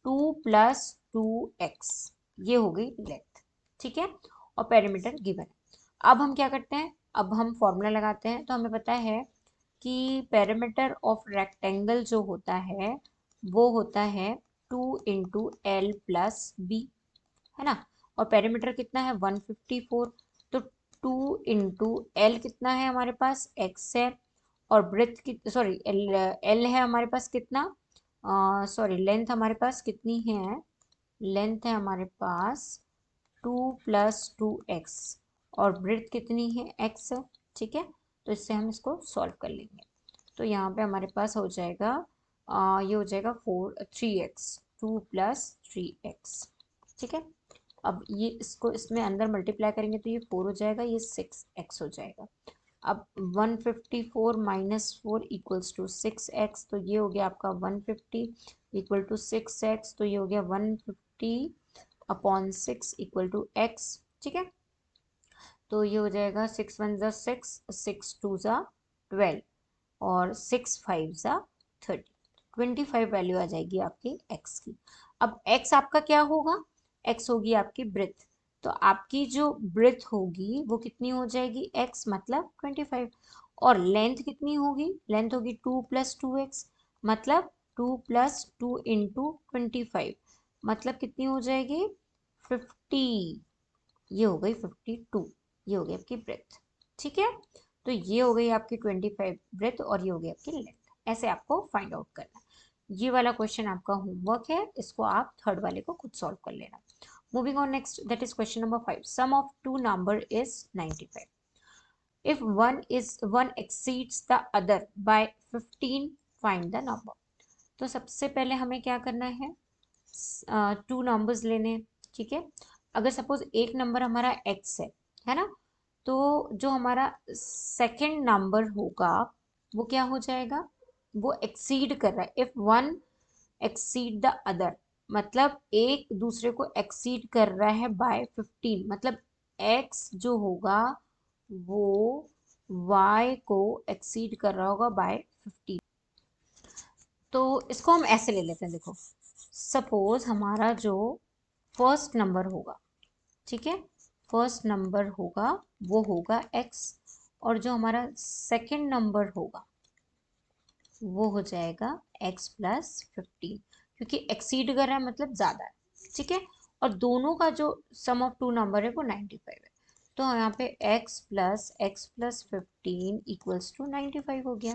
2 प्लस 2x, ये हो गई लेंथ, ठीक है। और पेरीमीटर गिवन है। अब हम क्या करते हैं, अब हम फॉर्मूला लगाते हैं, तो हमें पता है कि पेरीमीटर ऑफ रेक्टेंगल जो होता है वो होता है 2 इंटू L प्लस बी, है ना। और पेरीमीटर कितना है, 154, तो 2 इंटू एल कितना है हमारे पास, x है, और ब्रेथ की, सॉरी, एल है हमारे पास कितना, सॉरी, लेंथ हमारे पास कितनी है, लेंथ है हमारे पास 2 प्लस 2x और ब्रेथ कितनी है, x है, ठीक है। तो इससे हम इसको सॉल्व कर लेंगे, तो यहाँ पे हमारे पास हो जाएगा, ये हो जाएगा 3x, 2 प्लस 3x, ठीक है। अब ये इसको इसमें अंदर मल्टीप्लाई करेंगे तो ये 4 हो जाएगा, ये 6x हो जाएगा। अब 154 माइनस 4 इक्वल्स टू 6x, तो ये हो गया आपका 150 इक्वल टू 6x, तो ये हो गया 150 अपॉन 6 इक्वल टू x। ठीक है, तो ये हो जाएगा 6 1 ज़ा 6, 6 2 ज़ा 12 और 6 5 ज़ा 30, 25 वैल्यू आ जाएगी आपकी x की। अब x आपका क्या होगा, x होगी आपकी ब्रेथ, तो आपकी जो ब्रेथ होगी वो कितनी हो जाएगी, x मतलब 25, और लेंथ कितनी होगी, लेंथ होगी 2 + 2x, मतलब 2 + 2 इंटू 25, मतलब कितनी हो जाएगी 50, ये हो गई 52, ये हो गई आपकी ब्रेथ। ठीक है, तो ये हो गई आपकी 25 ब्रेथ और ये हो गई आपकी लेंथ। ऐसे आपको फाइंड आउट करना है। ये वाला क्वेश्चन आपका होमवर्क है, इसको आप थर्ड वाले को खुद सॉल्व कर लेना। Moving on next, that is question number 5। Sum of two number is 95। If one exceeds the other by 15, find the number। तो सबसे पहले हमें क्या करना है, टू नंबर्स लेने हैं। ठीक है, अगर सपोज एक नंबर हमारा x है ना, तो जो हमारा सेकंड नंबर होगा वो क्या हो जाएगा, वो एक्सीड कर रहा है। If one exceed the other, मतलब एक दूसरे को एक्सीड कर रहा है बाय 15, मतलब x जो होगा वो y को एक्सीड कर रहा होगा बाय 15। तो इसको हम ऐसे ले लेते हैं, देखो सपोज हमारा जो फर्स्ट नंबर होगा, ठीक है, फर्स्ट नंबर होगा वो होगा x, और जो हमारा सेकंड नंबर होगा वो हो जाएगा x + 15, क्योंकि एक्सीड कर रहा है मतलब ज़्यादा है। ठीक है, और दोनों का जो सम ऑफ टू नंबर है वो 95 है, तो यहाँ पे x + 15 = 95 हो गया।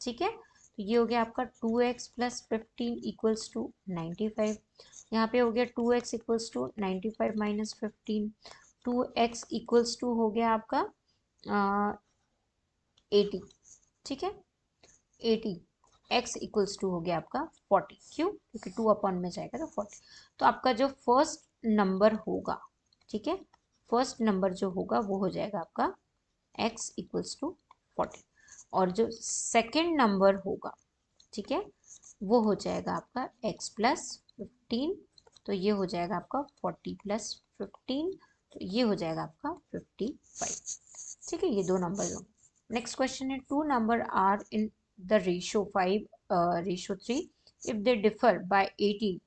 ठीक है, तो ये हो गया आपका 2x + 15 = 95। यहाँ पे हो गया 2x = 95 माइनस 15, 2x हो गया आपका 80। ठीक है, 80, x हो गया आपका 40, क्यों, क्योंकि 2 अपॉन में जाएगा तो 40। तो आपका जो फर्स्ट नंबर होगा, ठीक है, फर्स्ट नंबर जो होगा वो हो जाएगा आपका x = 40, और जो सेकंड नंबर होगा, ठीक है, वो हो जाएगा आपका x + 15, तो ये हो जाएगा आपका 40 + 15, तो ये हो जाएगा आपका 55। ठीक है, ये दो नंबर होंगे। नेक्स्ट क्वेश्चन है, two number are in the ratio 5:3, if they differ by 18,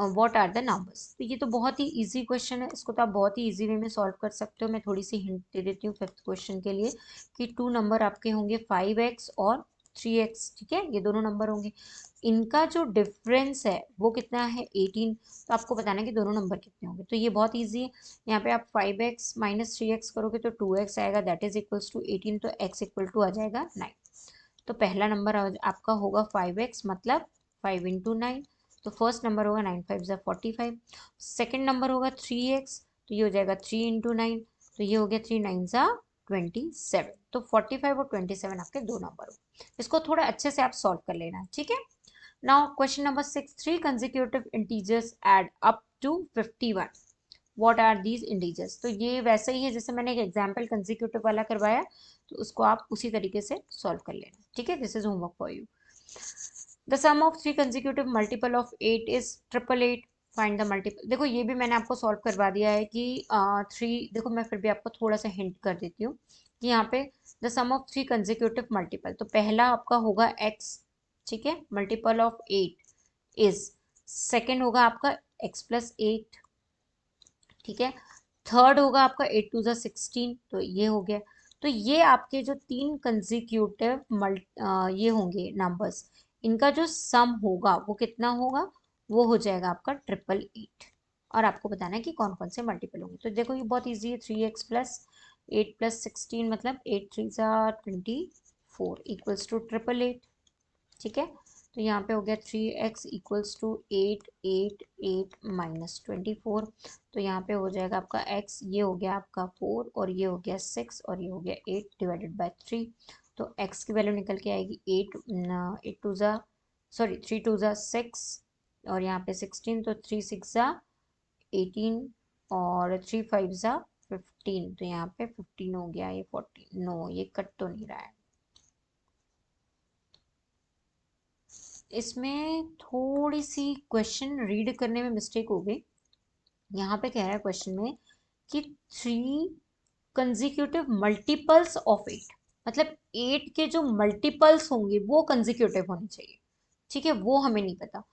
what are the numbers. तो ये तो बहुत ही इजी क्वेश्चन है, इसको तो आप बहुत ही इजी वे में सॉल्व कर सकते हो। मैं थोड़ी सी हिंट दे देती हूँ फिफ्थ क्वेश्चन के लिए, कि टू नंबर आपके होंगे 5x और 3x। ठीक है, ये दोनों नंबर होंगे, इनका जो डिफरेंस है वो कितना है 18, तो आपको बताना है कि दोनों नंबर कितने होंगे। तो ये बहुत ईजी है, यहाँ पे आप 5x माइनस 3x करोगे तो 2x आएगा, दैट इज इक्वल्स टू 18, तो x = आ जाएगा 9। तो पहला नंबर आपका होगा 5x, मतलब 5 × 9, तो फर्स्ट नंबर होगा 9 5 ज़ा 45। सेकेंड नंबर होगा 3x, तो ये हो जाएगा 3 × 9, तो ये हो गया 3 9 ज़ा 27। तो 45 और 27 आपके दो नंबर हो, इसको थोड़ा अच्छे से आप सॉल्व कर लेना। ठीक है, now question number 6, 3 consecutive integers add up to 51, what are these integers. तो ये वैसे ही है जैसे मैंने एक एग्जाम्पल कंसेक्यूटिव वाला करवाया, तो उसको आप उसी तरीके से सॉल्व कर लेना। ठीक है, this is homework for you. The sum of 3 consecutive multiple of 8 is 888, find the multiple. देखो ये भी मैंने आपको सॉल्व करवा दिया है कि 3, देखो मैं फिर भी आपको थोड़ा सा हिंट कर देती हूँ कि यहाँ पे the sum of 3 consecutive multiple, तो पहला आपका होगा x, ठीक है, मल्टीपल ऑफ 8 इज, सेकेंड होगा आपका x + 8, ठीक है, थर्ड होगा आपका 8 2 ज़ा 16, तो ये हो गया। तो ये आपके जो तीन कंसेक्यूटिव ये होंगे नंबर्स, इनका जो सम होगा वो कितना होगा, वो हो जाएगा आपका 888, और आपको बताना है कि कौन कौन से मल्टीपल होंगे। तो देखो ये बहुत इजी है, 3x + 8 + 16, मतलब 8 3 ज़ा 24 = 888। ठीक है, तो यहाँ पे हो गया 3x = 888 माइनस 24, तो यहाँ पे हो जाएगा आपका x, ये हो गया आपका 4, और ये हो गया 6, और ये हो गया 8 डिवाइडेड बाय 3, तो x की वैल्यू निकल के आएगी 3 2 ज़ा 6, और यहाँ पे 16, तो 3 6 ज़ा 18, और 3 5 ज़ा 15, तो यहाँ पे 15 हो गया, ये 14, नो ये कट तो नहीं रहा है। इसमें थोड़ी सी क्वेश्चन रीड करने में मिस्टेक हो गई। यहाँ पे कह रहा है क्वेश्चन में कि 3 कंजिक्यूटिव मल्टीपल्स ऑफ 8, मतलब 8 के जो मल्टीपल्स होंगे वो कंजिक्यूटिव होने चाहिए, ठीक है, वो हमें नहीं पता,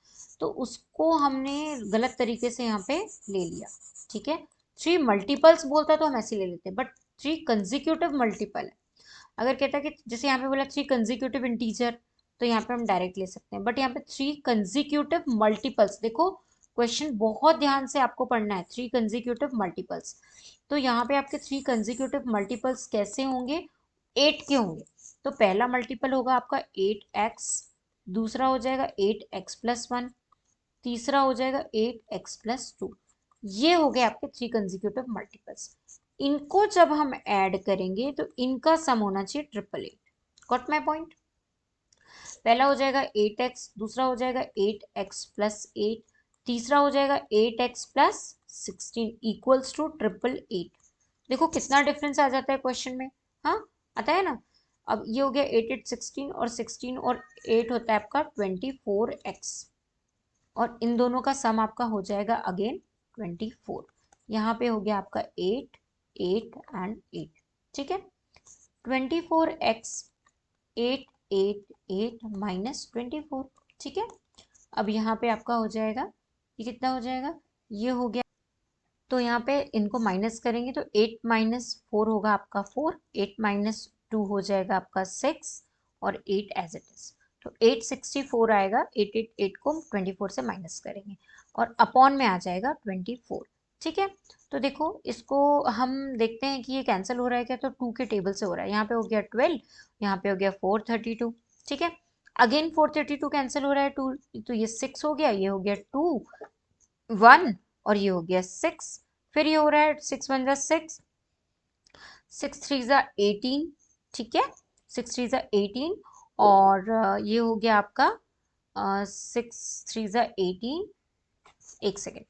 तो उसको हमने गलत तरीके से यहाँ पे ले लिया, ठीक है। 3 मल्टीपल्स बोलता तो हम ऐसे ले लेते, बट 3 कंजिक्यूटिव मल्टीपल है। अगर कहता कि जैसे यहाँ पे बोला 3 कंजिक्यूटिव इंटीजर, तो यहाँ पे हम डायरेक्ट ले सकते हैं, बट यहाँ पे 3 कंजिक्यूटिव मल्टीपल्स, देखो क्वेश्चन बहुत ध्यान से आपको पढ़ना है, 3 कंजिक्यूटिव मल्टीपल्स, तो यहाँ पे आपके 3 कंजिक्यूटिव मल्टीपल्स कैसे होंगे, 8 के होंगे। तो पहला मल्टीपल होगा आपका 8x, दूसरा हो जाएगा 8x प्लस 1, तीसरा हो जाएगा 8x प्लस 2। ये हो गए आपके 3 कंजिक्यूटिव मल्टीपल्स। इनको जब हम ऐड करेंगे तो इनका सम होना चाहिए 888। Got my point. पहला हो जाएगा 8x, दूसरा हो जाएगा 8x प्लस 8, तीसरा हो जाएगा 8x प्लस 16 इक्वल्स टू 888। देखो कितना डिफरेंस आ जाता है क्वेश्चन में, हाँ आता है ना। अब ये हो गया 8 8 16, और 16 और 8 होता है आपका 24x, और इन दोनों का सम आपका हो जाएगा अगेन 24। यहाँ पे हो गया आपका 8 8 एंड 8, ठीक है। 24x 8 8 8 माइनस 24, ठीक है। अब यहाँ पे आपका हो जाएगा, ये कितना हो जाएगा, ये हो गया, तो यहाँ पे इनको माइनस करेंगे तो 8 माइनस 4 होगा आपका 4, 8 माइनस 2 हो जाएगा आपका 6, और 8 एज इट इज, तो 864 आएगा। 8 को हम 24 से माइनस करेंगे और अपॉन में आ जाएगा 24, ठीक है। तो देखो इसको हम देखते हैं कि ये कैंसिल हो रहा है क्या, तो 2 के टेबल से हो रहा है, यहाँ पे हो गया 12, यहाँ पे हो गया 432, ठीक है। अगेन 432 कैंसिल हो रहा है, 2 तो ये 6 हो गया, ये हो गया 2 1, और ये हो गया 6, फिर ये हो रहा है 6 1 6, 6 3 18, ठीक है, 6 3 18, और ये हो गया आपका 6 3 18, एक सेकेंड,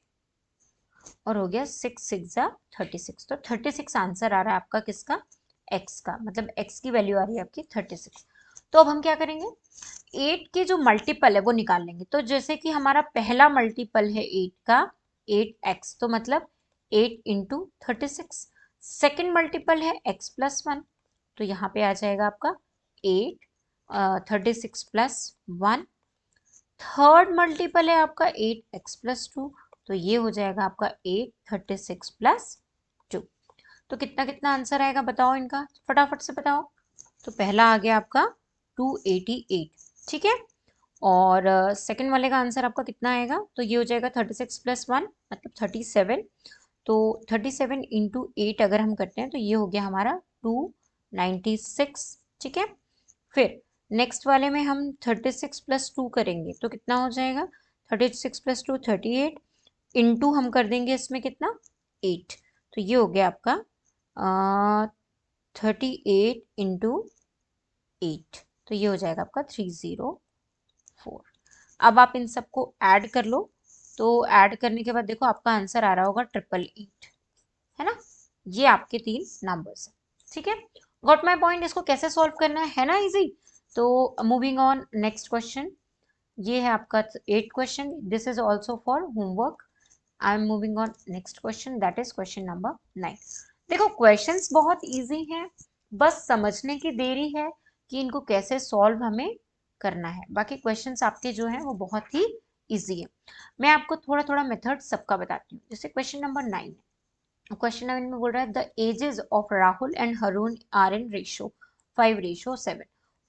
और हो गया 6 6 36, तो 36 आंसर आ रहा है आपका किसका, x का, मतलब x की वैल्यू आ रही है आपकी 36। तो अब हम क्या करेंगे, 8 के जो मल्टीपल है वो निकाल लेंगे। तो जैसे कि हमारा पहला मल्टीपल है 8 का 8x, तो मतलब 8 इंटू 36। सेकेंड मल्टीपल है x प्लस 1, तो यहाँ पे आ जाएगा आपका 8 36 प्लस 1। थर्ड मल्टीपल है आपका 8x प्लस 2, तो ये हो जाएगा आपका 8 36 प्लस 2। तो कितना कितना आंसर आएगा बताओ इनका, फटाफट से बताओ। तो पहला आ गया आपका 288, ठीक है, और सेकंड वाले का आंसर आपका कितना आएगा, तो ये हो जाएगा 36 प्लस 1 मतलब 37, तो 37 इंटू 8 अगर हम करते हैं तो ये हो गया हमारा 296, ठीक है। फिर नेक्स्ट वाले में हम 36 प्लस 2 करेंगे तो कितना हो जाएगा, 36 प्लस 2 38, इंटू हम कर देंगे इसमें कितना 8, तो ये हो गया आपका 38 इंटू 8, तो ये हो जाएगा आपका 304। अब आप इन सबको ऐड कर लो, तो ऐड करने के बाद देखो आपका आंसर आ रहा होगा 888, है ना। ये आपके 3 नंबर्स है, ठीक है। Got my point. इसको कैसे सॉल्व करना है ना इजी। तो मूविंग ऑन नेक्स्ट क्वेश्चन, ये है आपका 8 question, this is also for homework. I am moving on next question, that is question number 9। देखो क्वेश्चंस बहुत इजी हैं, बस समझने की देरी है कि इनको कैसे सॉल्व हमें करना है। बाकी क्वेश्चंस आपके जो हैं वो बहुत ही इजी है। मैं आपको थोड़ा थोड़ा मेथड सबका बताती हूँ। जैसे क्वेश्चन नंबर 9, क्वेश्चन 9 में बोल रहा है the ages of Rahul and Haroon are in ratio 5:7।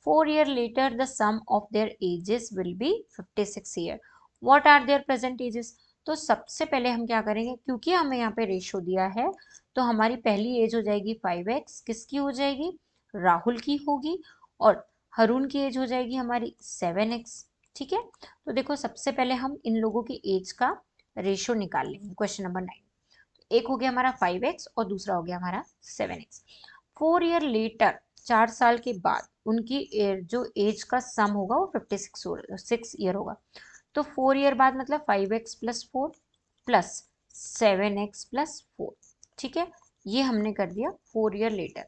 4 year later the sum of their ages will be 56 year. What are their present ages? तो सबसे पहले हम क्या करेंगे, क्योंकि हमें यहाँ पे रेशो दिया है तो हमारी पहली एज हो जाएगी 5x, किसकी हो जाएगी, राहुल की होगी, और हरून की एज हो जाएगी हमारी 7x, ठीक है। तो देखो सबसे पहले हम इन लोगों की एज का रेशो निकाल लेंगे। क्वेश्चन नंबर 9, एक हो गया हमारा 5x और दूसरा हो गया हमारा 7x। 4 year लेटर, 4 साल के बाद उनकी जो एज का सम होगा वो 56 ईयर होगा। तो 4 year बाद मतलब 5x plus 4 plus 7x plus 4, ठीक है। ये हमने कर दिया 4 ईयर लेटर।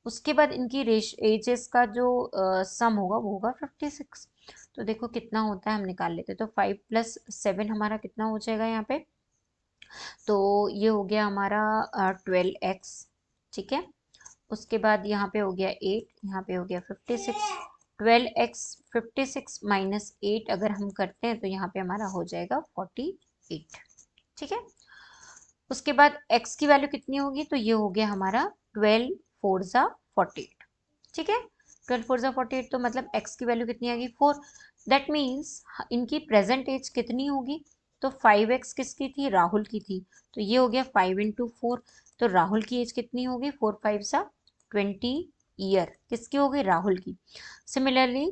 उसके बाद इनकी एजेस का जो सम होगा वो होगा 56। तो देखो कितना होता है, हम निकाल लेते हैं। तो 5 + 7 हमारा कितना हो जाएगा यहाँ पे, तो ये हो गया हमारा 12x। ठीक है, उसके बाद यहाँ पे हो गया 8, यहाँ पे हो गया 56। 12x 56 माइनस 8 अगर हम करते हैं तो यहाँ पे हमारा हो जाएगा 48। ठीक है, उसके बाद x की वैल्यू कितनी होगी, तो ये हो गया हमारा 12 4 ज़ा 48। ठीक है, 12 4 ज़ा 48, तो मतलब x की वैल्यू कितनी आ गई 4। दैट मीन्स इनकी प्रेजेंट एज कितनी होगी, तो 5x किसकी थी, राहुल की थी। तो ये हो गया 5 × 4। तो राहुल की एज कितनी होगी, 4 5 ज़ा 20 ईयर, किसकी हो गई, राहुल की। सिमिलरली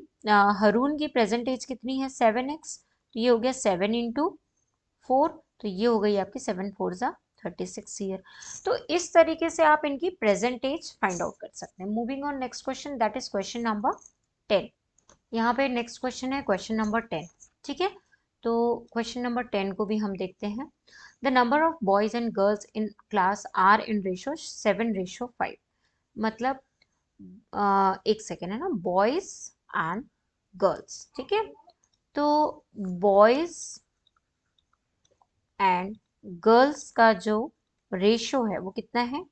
हरून की प्रेजेंट एज कितनी है, 7x। तो ये हो गया 7 × 4, तो ये हो गई आपकी 7 4 ज़ा 36 ईयर। तो इस तरीके से आप इनकी प्रेजेंट एज फाइंड आउट कर सकते हैं। Moving on next question, that is question number 10। यहाँ पे नेक्स्ट क्वेश्चन है क्वेश्चन नंबर 10। ठीक है, तो क्वेश्चन नंबर 10 को भी हम देखते हैं। The number of boys and girls in class are in ratio 7:5। मतलब एक सेकेंड है ना, बॉयज एंड गर्ल्स। ठीक है, तो बॉयज एंड गर्ल्स का जो रेशो है वो कितना है,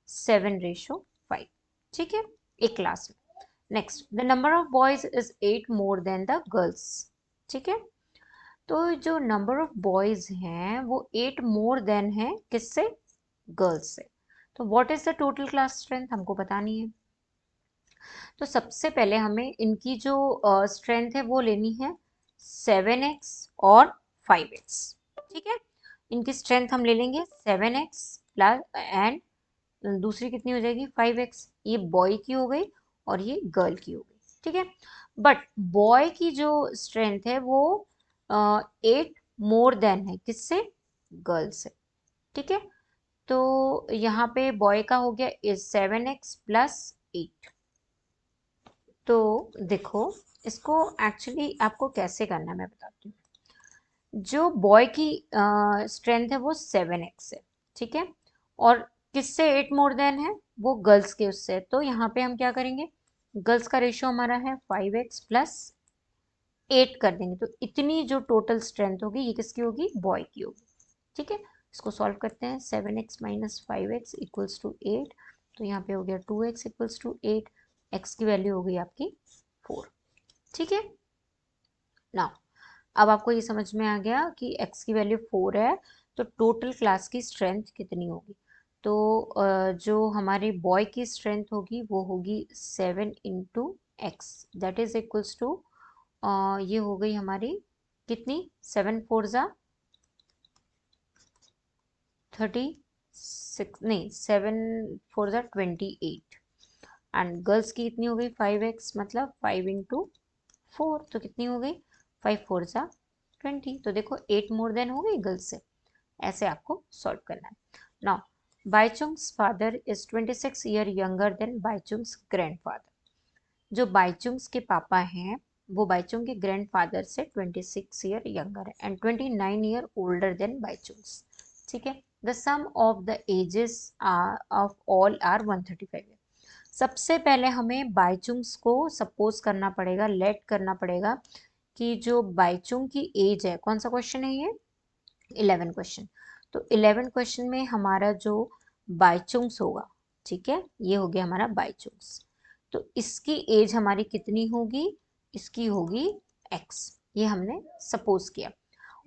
7:5। ठीक है, एक क्लास में। Next, the number of boys is 8 more than the girls. ठीक है, तो जो नंबर ऑफ बॉयज हैं वो 8 मोर देन है किससे, गर्ल्स से। तो what is the total class strength हमको बतानी है। तो सबसे पहले हमें इनकी जो स्ट्रेंथ है वो लेनी है 7x और 5x। ठीक है, इनकी स्ट्रेंथ हम ले लेंगे 7x प्लस एंड दूसरी कितनी हो जाएगी 5x। ये बॉय की हो गई और ये गर्ल की हो गई। ठीक है, बट बॉय की जो स्ट्रेंथ है वो 8 मोर देन है किससे, गर्ल से। ठीक है, तो यहाँ पे बॉय का हो गया इज 7x प्लस 8। तो देखो, इसको एक्चुअली आपको कैसे करना है मैं बताती हूँ। जो बॉय की स्ट्रेंथ है वो 7x है। ठीक है, और किससे 8 मोर देन है, वो गर्ल्स के उससे। तो यहाँ पे हम क्या करेंगे, गर्ल्स का रेशियो हमारा है 5x प्लस 8 कर देंगे। तो इतनी जो टोटल स्ट्रेंथ होगी ये किसकी होगी, बॉय की होगी। ठीक है, इसको सॉल्व करते हैं। 7x minus 5x equals to 8। तो यहाँ पे हो गया 2x इक्वल्स टू 8। x की वैल्यू हो गई आपकी 4। ठीक है, नाउ अब आपको ये समझ में आ गया कि x की वैल्यू 4 है, तो टोटल क्लास की स्ट्रेंथ कितनी होगी। तो जो हमारे बॉय की स्ट्रेंथ होगी वो होगी 7 × x, that is equals to ये हो गई हमारी कितनी, 7 4 ज़ा 36, नहीं 7 4 ज़ा 28। एंड गर्ल्स की कितनी हो गई 5x, मतलब 5 × 4, तो कितनी हो गई 5 4 ज़ा 20। तो देखो 8 मोर देन हो गई गर्ल्स से। ऐसे आपको सॉल्व करना है। Now Bhaichung's father is 26 year younger than Bhaichung's grandfather. जो बाईचुंग्स के पापा हैं वो बाईचुंग के ग्रैंडफादर से 26 ईयर यंगर है and 29 year older than Baichung's. ठीक है, the sum of the ages of all are 135 year. सबसे पहले हमें बाईचुंग्स को सपोज करना पड़ेगा, लेट करना पड़ेगा कि जो बाईचुंग की एज है, कौन सा क्वेश्चन है ये, 11 क्वेश्चन। तो 11 क्वेश्चन में हमारा जो बाईचुंग्स होगा, ठीक है, ये हो गया हमारा बाईचुंग्स। तो इसकी एज हमारी कितनी होगी, इसकी होगी x, ये हमने सपोज किया।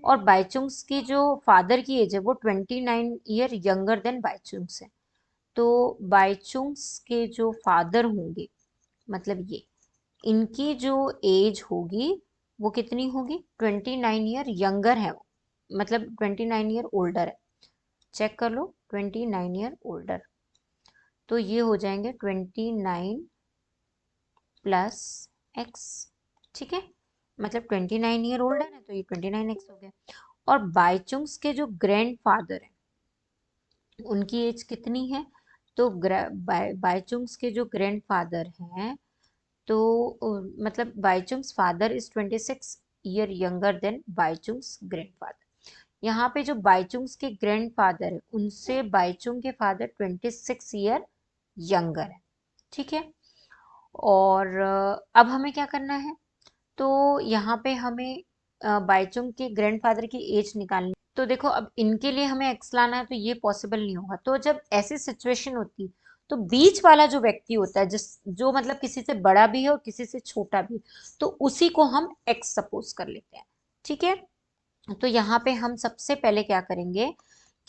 और बाईचुंग्स की जो फादर की एज है वो 29 ईयर यंगर देन बाईचुंग्स है। तो बाईचुंग्स के जो फादर होंगे, मतलब ये, इनकी जो एज होगी वो कितनी होगी, 29 ईयर यंगर है वो, मतलब 29 ईयर ओल्डर है। चेक कर लो, 29 ईयर ओल्डर, तो ये हो जाएंगे 29 प्लस एक्स। ठीक है, मतलब 29 ईयर ओल्डर है तो ये 29x हो गया। और बाईचुंग्स के जो ग्रैंड फादर है उनकी एज कितनी है, तो बाईचुंग्स के जो ग्रैंड फादर हैं, तो मतलब Bhaichung's father is 26 year younger than Bhaichung's grandfather. यहाँ पे जो बाईचुंग्स के ग्रैंडफादर है उनसे बाईचुंग के फादर 26 ईयर यंगर है, ठीक है। और अब हमें क्या करना है, तो यहाँ पे हमें बाईचुंग के ग्रैंडफादर की एज निकालनी। तो देखो अब इनके लिए हमें एक्स लाना है तो ये पॉसिबल नहीं होगा। तो जब ऐसी सिचुएशन होती तो बीच वाला जो व्यक्ति होता है जिस जो मतलब किसी से बड़ा भी है और किसी से छोटा भी, तो उसी को हम एक्स सपोज कर लेते हैं, ठीक है। तो यहाँ पे हम सबसे पहले क्या करेंगे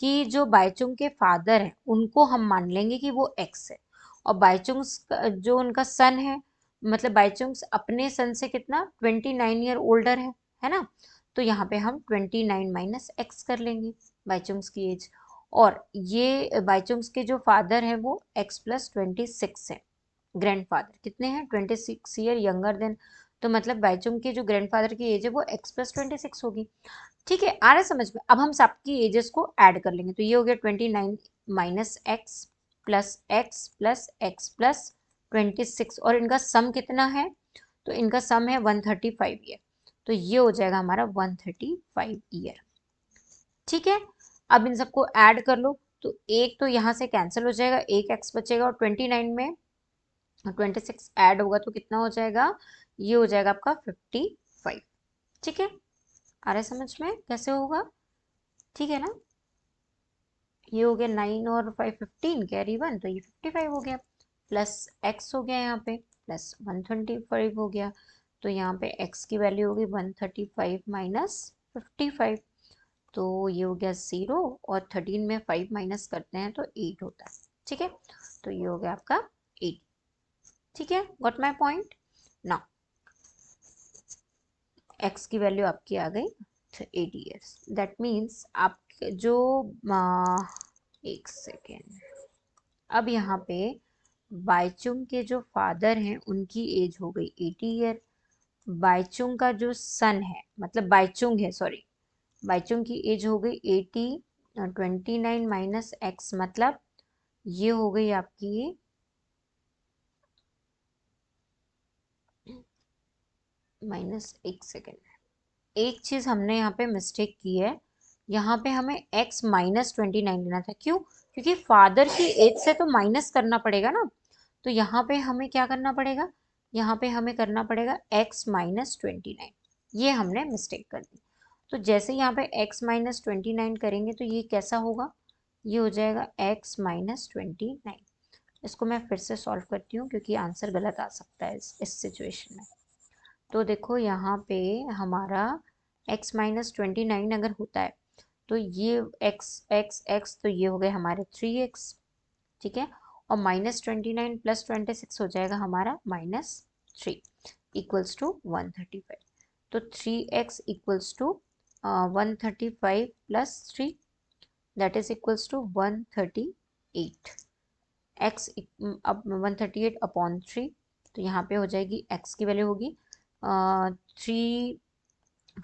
कि जो बाईचुंग के फादर हैं उनको हम मान लेंगे कि वो एक्स है, और बाईचुंग जो उनका सन है, मतलब बाईचुंग अपने सन से कितना 29 ईयर ओल्डर है ना। तो यहाँ पे हम 29 माइनस एक्स कर लेंगे बाईचुंग्स की एज। और ये बाईचुंग्स के जो फादर हैं वो x+26 है, ग्रैंडफादर कितने हैं 26 ईयर यंगर देन। तो मतलब बाईचुंग के जो ग्रैंडफादर की एज है वो x+26 होगी, ठीक है। आ रहा है समझ में। अब हम सबकी एजेस को ऐड कर लेंगे, तो ये हो गया 29 minus x plus x plus x plus 26, और इनका सम कितना है, तो इनका सम है 135 ईयर। तो ये हो जाएगा हमारा 135 ईयर, ठीक है। अब इन सबको ऐड कर लो, तो एक तो यहाँ से कैंसिल हो जाएगा, एक एक्स बचेगा, और 29 में 26 ऐड होगा तो कितना हो जाएगा, ये हो जाएगा आपका 55, ठीक है। आ रहा है समझ में कैसे होगा, ठीक है ना। ये हो गया 9 और 5 15, कैरी 1, तो ये 55 हो गया, प्लस एक्स हो गया यहाँ पे प्लस 125 हो गया। तो यहाँ पे एक्स की वैल्यू होगी 135 माइनस 55, तो ये हो गया 0, और 13 में 5 माइनस करते हैं तो 8 होता है, ठीक है। तो ये हो गया आपका 8, ठीक है। Got my point now. X की वैल्यू आपकी आ गई 80 ईयर्स, दैट मीन्स आप जो एक सेकेंड, अब यहाँ पे बाईचुंग के जो फादर हैं उनकी एज हो गई 80 ईयर, बाईचुंग का जो सन है मतलब बाईचुंग है सॉरी, बाईचुंग की एज हो गई 80, 29 माइनस एक्स मतलब ये हो गई आपकी माइनस, एक सेकेंड, एक चीज हमने यहाँ पे मिस्टेक की है, यहाँ पे हमें x-29 लेना था। क्यों? क्योंकि फादर की एज से तो माइनस करना पड़ेगा ना। तो यहाँ पे हमें क्या करना पड़ेगा, यहाँ पे हमें करना पड़ेगा x-29, ये हमने मिस्टेक कर दी। तो जैसे यहाँ पे x-29 करेंगे तो ये कैसा होगा, ये हो जाएगा x-29। इसको मैं फिर से सॉल्व करती हूँ क्योंकि आंसर गलत आ सकता है इस सिचुएशन में। तो देखो यहाँ पे हमारा x-29 अगर होता है तो ये x तो ये हो गए हमारे 3x, ठीक है। और -29 + 26 हो जाएगा हमारा -3 इक्वल्स टू 135। तो 3x equals to 135 + 3 that is equals to 138। x अब 138 अपॉन 3, तो यहाँ पे हो जाएगी x की वैल्यू होगी 3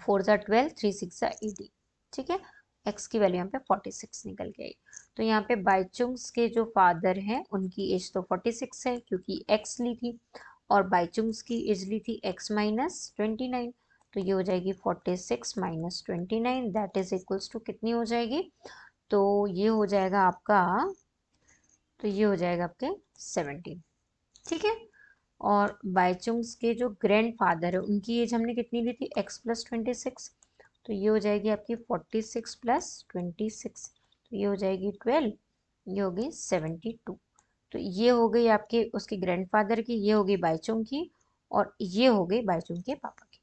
4 ज़ा 12, 3 6 ज़ा 80, ठीक है। x की वैल्यू यहाँ पे 46 निकल के आई। तो यहाँ पे बाईचुंग्स के जो फादर हैं उनकी एज तो 46 है क्योंकि x ली थी, और बाईचुंग्स की एज ली थी x-29, तो ये हो जाएगी 46 minus 29 that is equals to कितनी हो जाएगी, तो ये हो जाएगा आपका, तो ये हो जाएगा आपके 17, ठीक है। और बाईचुंग्स के जो ग्रैंडफादर है उनकी एज हमने कितनी ली थी x+26, तो ये हो जाएगी आपकी 46 + 26, तो ये हो जाएगी 12, ये होगी 72। तो ये हो गई आपके उसके ग्रैंडफादर की, ये हो गई बाईचुंग की, और ये हो गई बाईचुंग के पापा की।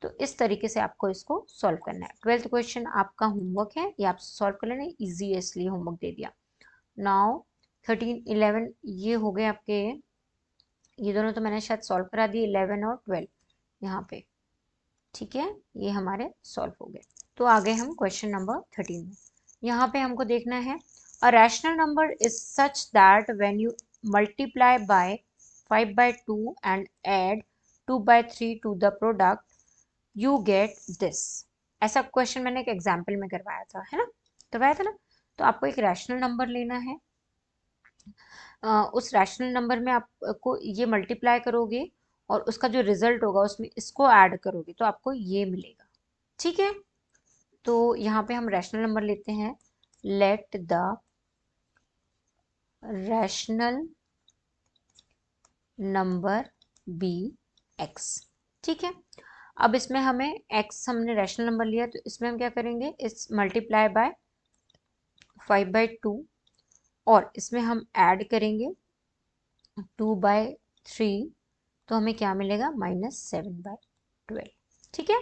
तो इस तरीके से आपको इसको सॉल्व करना है। 12th क्वेश्चन आपका होमवर्क है, ये आप सॉल्व कर लेना, ईजी है इसलिए होमवर्क दे दिया। नाउ 13 11 ये हो गए आपके, ये दोनों तो मैंने शायद सॉल्व करा दिए 11 और 12 यहाँ पे, ठीक है। ये हमारे सॉल्व हो गए। तो आ गए हम क्वेश्चन नंबर 13 में। यहाँ पे हमको देखना है a rational number is such that when you multiply by 5/2 and add 2/3 to the product you get this. ऐसा क्वेश्चन मैंने एक एग्जाम्पल में करवाया था, है ना, करवाया था ना। तो आपको एक रैशनल नंबर लेना है, उस रैशनल नंबर में आपको ये मल्टीप्लाई करोगे और उसका जो रिजल्ट होगा उसमें इसको ऐड करोगे तो आपको ये मिलेगा, ठीक है। तो यहाँ पे हम रैशनल नंबर लेते हैं, let the rational number be x. ठीक है, अब इसमें हमें x हमने रैशनल नंबर लिया, तो इसमें हम क्या करेंगे, इस मल्टीप्लाई बाय 5/2 और इसमें हम ऐड करेंगे 2/3, तो हमें क्या मिलेगा, -7/12। ठीक है,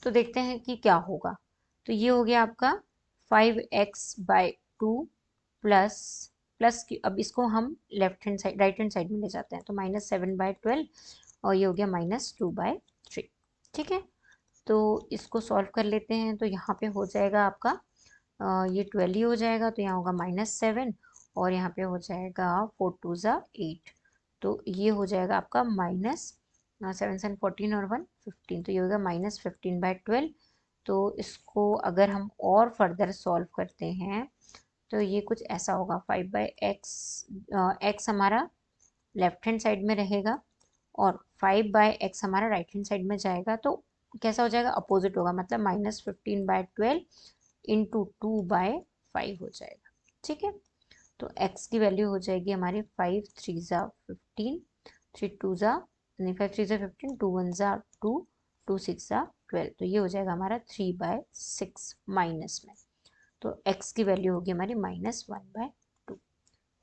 तो देखते हैं कि क्या होगा। तो ये हो गया आपका 5x/2 प्लस प्लस की, अब इसको हम left hand side right hand side में ले जाते हैं, तो -7/12 और ये हो गया -2/3। ठीक है, तो इसको सॉल्व कर लेते हैं। तो यहाँ पे हो जाएगा आपका ये 12 ही हो जाएगा, तो यहाँ होगा -7 और यहाँ पे हो जाएगा 4 2 8, तो ये हो जाएगा आपका -7 7 14 और 1 15, तो ये होगा -15/12। तो इसको अगर हम और फर्दर सॉल्व करते हैं तो ये कुछ ऐसा होगा, 5/x, x हमारा लेफ्ट हैंड साइड में रहेगा और 5/x हमारा राइट हैंड साइड में जाएगा, तो कैसा हो जाएगा, अपोजिट होगा, मतलब -15/12 इंटू 2/5 हो जाएगा। ठीक है, तो x की वैल्यू हो जाएगी हमारी 5 3 15, 3 2 नहीं 5 3 15, 2 1 2, 2 6 12, तो ये हो जाएगा हमारा 3/6 माइनस में, तो x की वैल्यू होगी हमारी -1/2।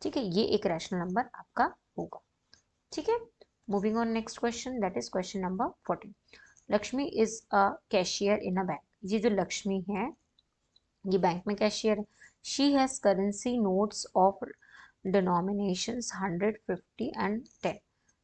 ठीक है, ये एक रैशनल नंबर आपका होगा। ठीक है, moving on next question, that is question number 14। Lakshmi is a cashier in a bank. ये जो लक्ष्मी है ये बैंक में कैशियर है। She has currency notes of denominations 100, 50 and 10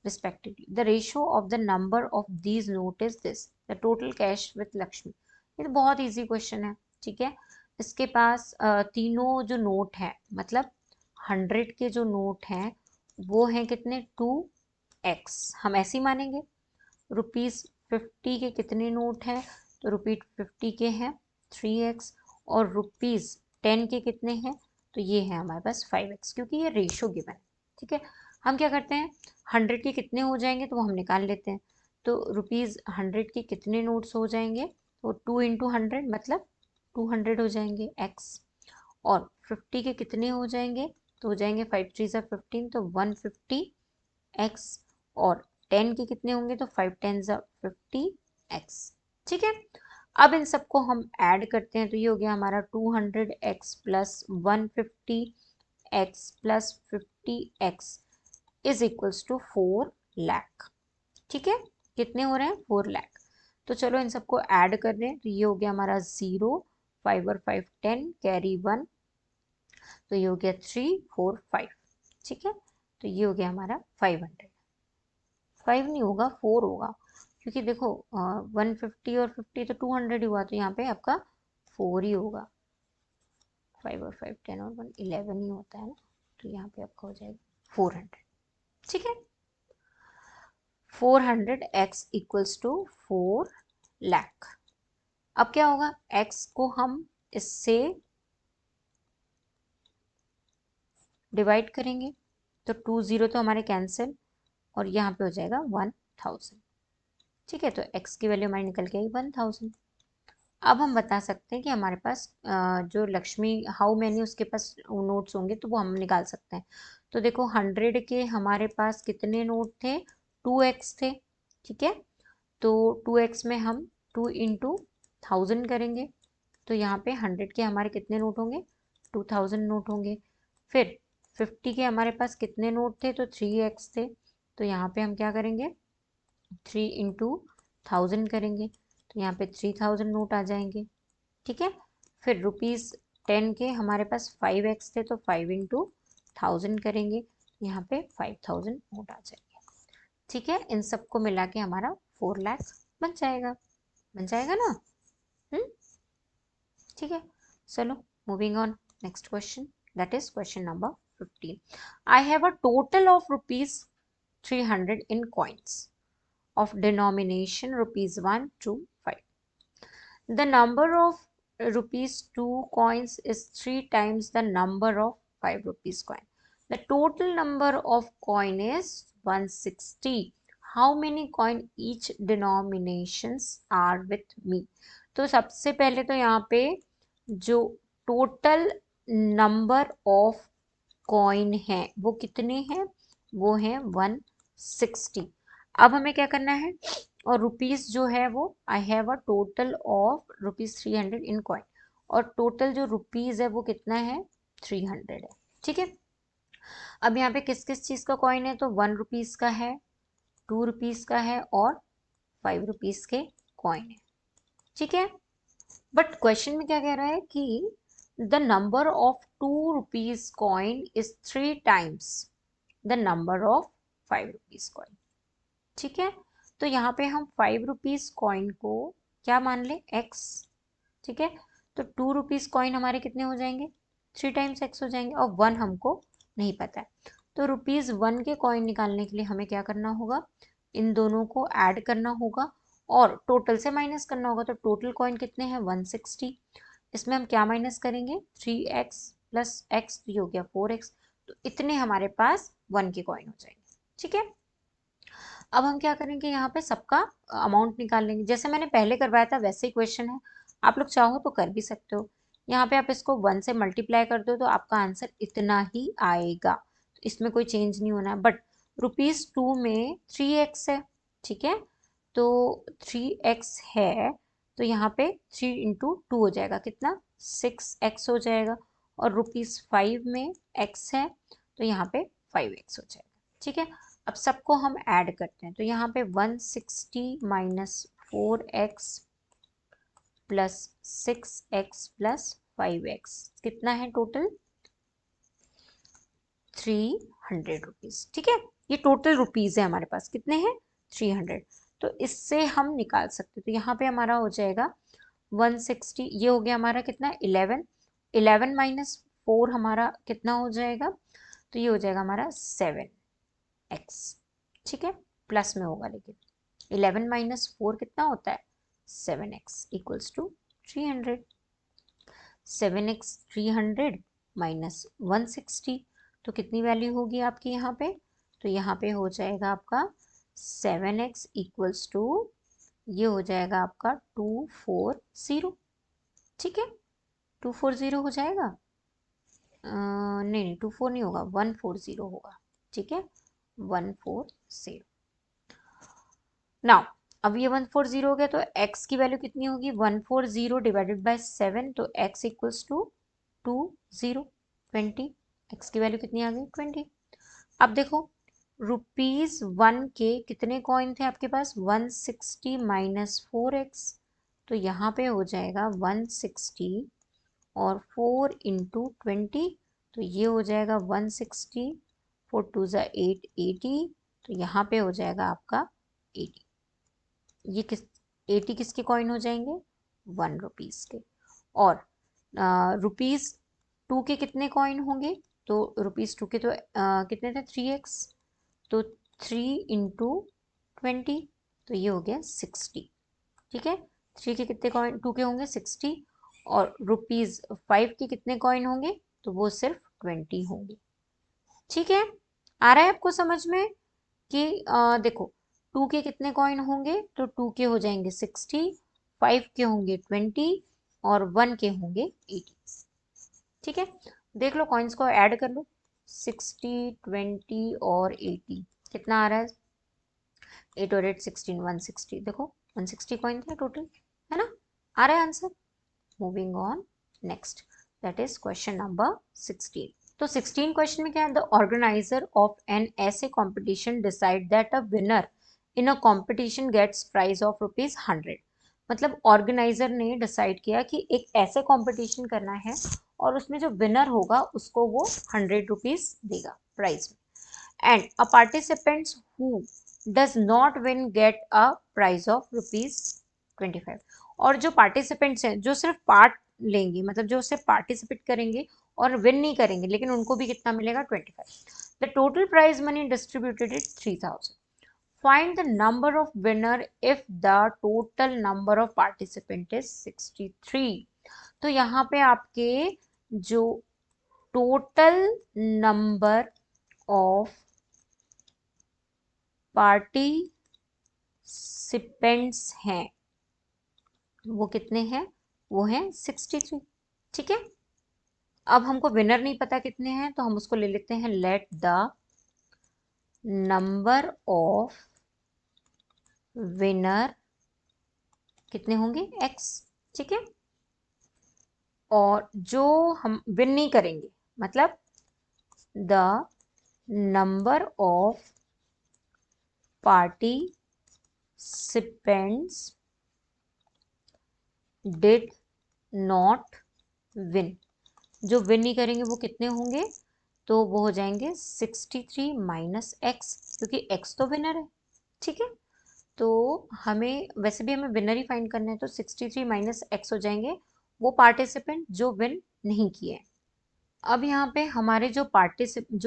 respectively. The ratio of the number of these notes is this. The total cash with Lakshmi. ये तो बहुत easy question है। ठीक है, इसके पास तीनों जो नोट है, मतलब 100 के जो नोट हैं वो हैं कितने, 2x, हम ऐसे ही मानेंगे। ₹50 के कितने नोट हैं, तो ₹50 के हैं 3x, और ₹10 के कितने हैं, तो ये है हमारे पास 5x, क्योंकि ये रेशो गिवन है। ठीक है, हम क्या करते हैं, 100 के कितने हो जाएंगे तो वो हम निकाल लेते हैं। तो ₹100 के कितने नोट्स हो जाएंगे, तो 2 × 100 मतलब 200 हो जाएंगे x, और 50 के कितने हो जाएंगे, तो हो जाएंगे 5 3 15, तो 150x, और 10 के कितने होंगे, तो 5 10 50x। ठीक है, अब इन सबको हम ऐड करते हैं, तो ये हो गया हमारा 200x plus 150x plus 50x is equals to 4 lakh. ठीक है, कितने हो रहे हैं, 4 लाख। तो चलो इन सबको ऐड कर रहे हैं, तो ये हो गया हमारा 0, 5 और 5 10, कैरी 1, तो ये हो गया 3 4 5। ठीक है, तो ये हो गया हमारा 500। 5 नहीं होगा, 4 होगा, क्योंकि देखो 150 और 50 तो 200 ही हुआ, तो यहाँ पे आपका 4 ही होगा। 5 और 5 10 और 1 11 ही होता है ना, तो यहाँ पे आपका हो जाएगा 400। ठीक है, 400x इक्वल्स टू 4 लाख। अब क्या होगा, x को हम इससे डिवाइड करेंगे, तो 2 0 तो हमारे कैंसिल, और यहाँ पे हो जाएगा 1000। ठीक है, तो x की वैल्यू हमारी निकल के आई 1000। अब हम बता सकते हैं कि हमारे पास जो लक्ष्मी हाउ मैनी उसके पास नोट्स होंगे, तो वो हम निकाल सकते हैं। तो देखो 100 के हमारे पास कितने नोट थे, 2x थे। ठीक है, तो 2x में हम 2 × 1000 करेंगे, तो यहाँ पे 100 के हमारे कितने नोट होंगे, 2000 नोट होंगे। फिर 50 के हमारे पास कितने नोट थे, तो 3x थे, तो यहाँ पे हम क्या करेंगे, 3 × 1000 करेंगे, तो यहाँ पे 3000 नोट आ जाएंगे। ठीक है, फिर ₹10 के हमारे पास 5x थे, तो 5 × 1000 करेंगे, यहाँ पे 5000 नोट आ जाएंगे। ठीक है, इन सबको मिला के हमारा 4 लाख बन जाएगा, बन जाएगा ना। ठीक है, चलो moving on next question, that is question number 15। I have a total of ₹300 in coins of denomination ₹1 to 5. The number of ₹2 coins is 3 times the number of 5 rupees coin. The total number of coin is 160. How many coin each denominations are with me? तो सबसे पहले तो यहाँ पे जो total number of coin है वो कितने हैं, वो है 160। अब हमें क्या करना है, और रुपीस जो है वो I have a total of rupees 300 in coin, और टोटल जो रुपीज है वो कितना है, 300 है। ठीक है, अब यहाँ पे किस किस चीज का कॉइन है, तो 1 रुपीज का है, 2 रुपीज का है और 5 रुपीज के कॉइन है। ठीक है, बट क्वेश्चन में क्या कह रहा है कि the number of 2 rupees coin is 3 times the number of 5 rupees coin. ठीक है, तो यहाँ पे हम 5 रुपीज कॉइन को क्या मान ले, एक्स। ठीक है, तो 2 रुपीज कॉइन हमारे कितने हो जाएंगे, 3 times एक्स हो जाएंगे, और 1 हमको नहीं पता है। तो रुपीज 1 के कॉइन निकालने के लिए हमें क्या करना होगा, इन दोनों को ऐड करना होगा और टोटल से माइनस करना होगा। तो टोटल कॉइन कितने हैं, 160। इसमें हम क्या माइनस करेंगे, 3x प्लस एक्स, तो ये हो गया 4x। तो इतने हमारे पास 1 के कॉइन हो जाएंगे। ठीक है, अब हम क्या करेंगे, यहाँ पे सबका अमाउंट निकाल लेंगे, जैसे मैंने पहले करवाया था वैसे ही क्वेश्चन है, आप लोग चाहो तो कर भी सकते हो। यहाँ पे आप इसको 1 से मल्टीप्लाई कर दो तो आपका आंसर इतना ही आएगा, तो इसमें कोई चेंज नहीं होना है। बट रुपीज 2 में 3x है। ठीक है, तो 3x है, तो यहाँ पे 3 × 2 हो जाएगा कितना, 6x हो जाएगा। और रुपीज 5 में x है, तो यहाँ पे 5x हो जाएगा। ठीक है, अब सबको हम ऐड करते हैं, तो यहाँ पे 160 minus 4x plus 6x plus 5x कितना है, टोटल 300 रुपीज। ठीक है, ये टोटल रुपीज है हमारे पास, कितने हैं, 300। तो इससे हम निकाल सकते हैं, तो यहाँ पे हमारा हो जाएगा 160, ये हो गया हमारा कितना, 11। 11 माइनस 4 हमारा कितना हो जाएगा, तो ये हो जाएगा हमारा 7x। ठीक है, प्लस में होगा, लेकिन 11 माइनस 4 कितना होता है, 7x equals to 300। 7x 300 minus 160, तो कितनी वैल्यू होगी आपकी यहाँ पे, तो यहाँ पे हो जाएगा आपका 7x इक्वल्स टू, ये हो जाएगा आपका 240। ठीक है, 240 हो जाएगा, नहीं नहीं 24 नहीं होगा, 140 होगा। ठीक है, 140। नाउ अब ये 140 हो गया, तो x की वैल्यू कितनी होगी, 140 डिवाइडेड बाय 7, तो x इक्वल्स टू 20। x की वैल्यू कितनी आ गई, 20। अब देखो रुपीज 1 के कितने कॉइन थे आपके पास, 160 माइनस 4x, तो यहाँ पे हो जाएगा 160 और 4 × 20, तो ये हो जाएगा 160, 4 2 ज़ा 8, 80, तो यहाँ पे हो जाएगा आपका 80। ये किस 80 किसके कॉइन हो जाएंगे, 1 रुपीज के। और रुपीज 2 के कितने कॉइन होंगे, तो रुपीज 2 के तो कितने थे, 3x, तो 3 × 20, तो ये हो गया 60। ठीक है, 3 के कितने कॉइन, 2 के होंगे 60, और रुपीज 5 के कितने कॉइन होंगे, तो वो सिर्फ 20 होंगे। ठीक है, आ रहा है आपको समझ में कि देखो 2 के कितने कॉइन होंगे, तो 2 के हो जाएंगे 60, 5 के होंगे 20 और 1 के होंगे 80। ठीक है, देख लो कॉइन्स को ऐड कर लो, 60, 20 और 80 कितना आ रहा है, 8 और 8 16, 160। देखो 160 कॉइन थे टोटल, है ना, आ रहा है answer. Moving on next, that is question number 16। तो 16 क्वेश्चन में क्या है, the organiser of an essay competition decide that a winner in a competition gets prize of rupees 100। मतलब ऑर्गेनाइजर ने डिसाइड किया कि एक ऐसे कॉम्पिटिशन करना है और उसमें जो विनर होगा उसको वो 100 रुपीज देगा प्राइज में, and a participants who does not win get a prize of rupees 25। और जो पार्टिसिपेंट्स हैं जो सिर्फ पार्ट लेंगे, मतलब जो सिर्फ पार्टिसिपेट करेंगे और विन नहीं करेंगे, लेकिन उनको भी कितना मिलेगा, 25। The total prize money distributed is 3000। Find the number of winner if the total number of participant is 63। तो यहाँ पे आपके जो टोटल नंबर ऑफ पार्टिसिपेंट्स हैं वो कितने हैं, वो हैं 63। ठीक है, अब हमको विनर नहीं पता कितने हैं, तो हम उसको ले लेते हैं let the number of winner कितने होंगे, x। ठीक है, और जो हम विन नहीं करेंगे मतलब the number of participants did not win, जो विन नहीं करेंगे वो कितने होंगे, तो वो हो जाएंगे 63 माइनस एक्स, क्योंकि x तो विनर है। ठीक है, तो हमें वैसे भी हमें विनर ही फाइंड करना है, तो 63 माइनस एक्स हो जाएंगे वो पार्टिसिपेंट जो विन नहीं किए हैं। अब यहाँ पे हमारे जो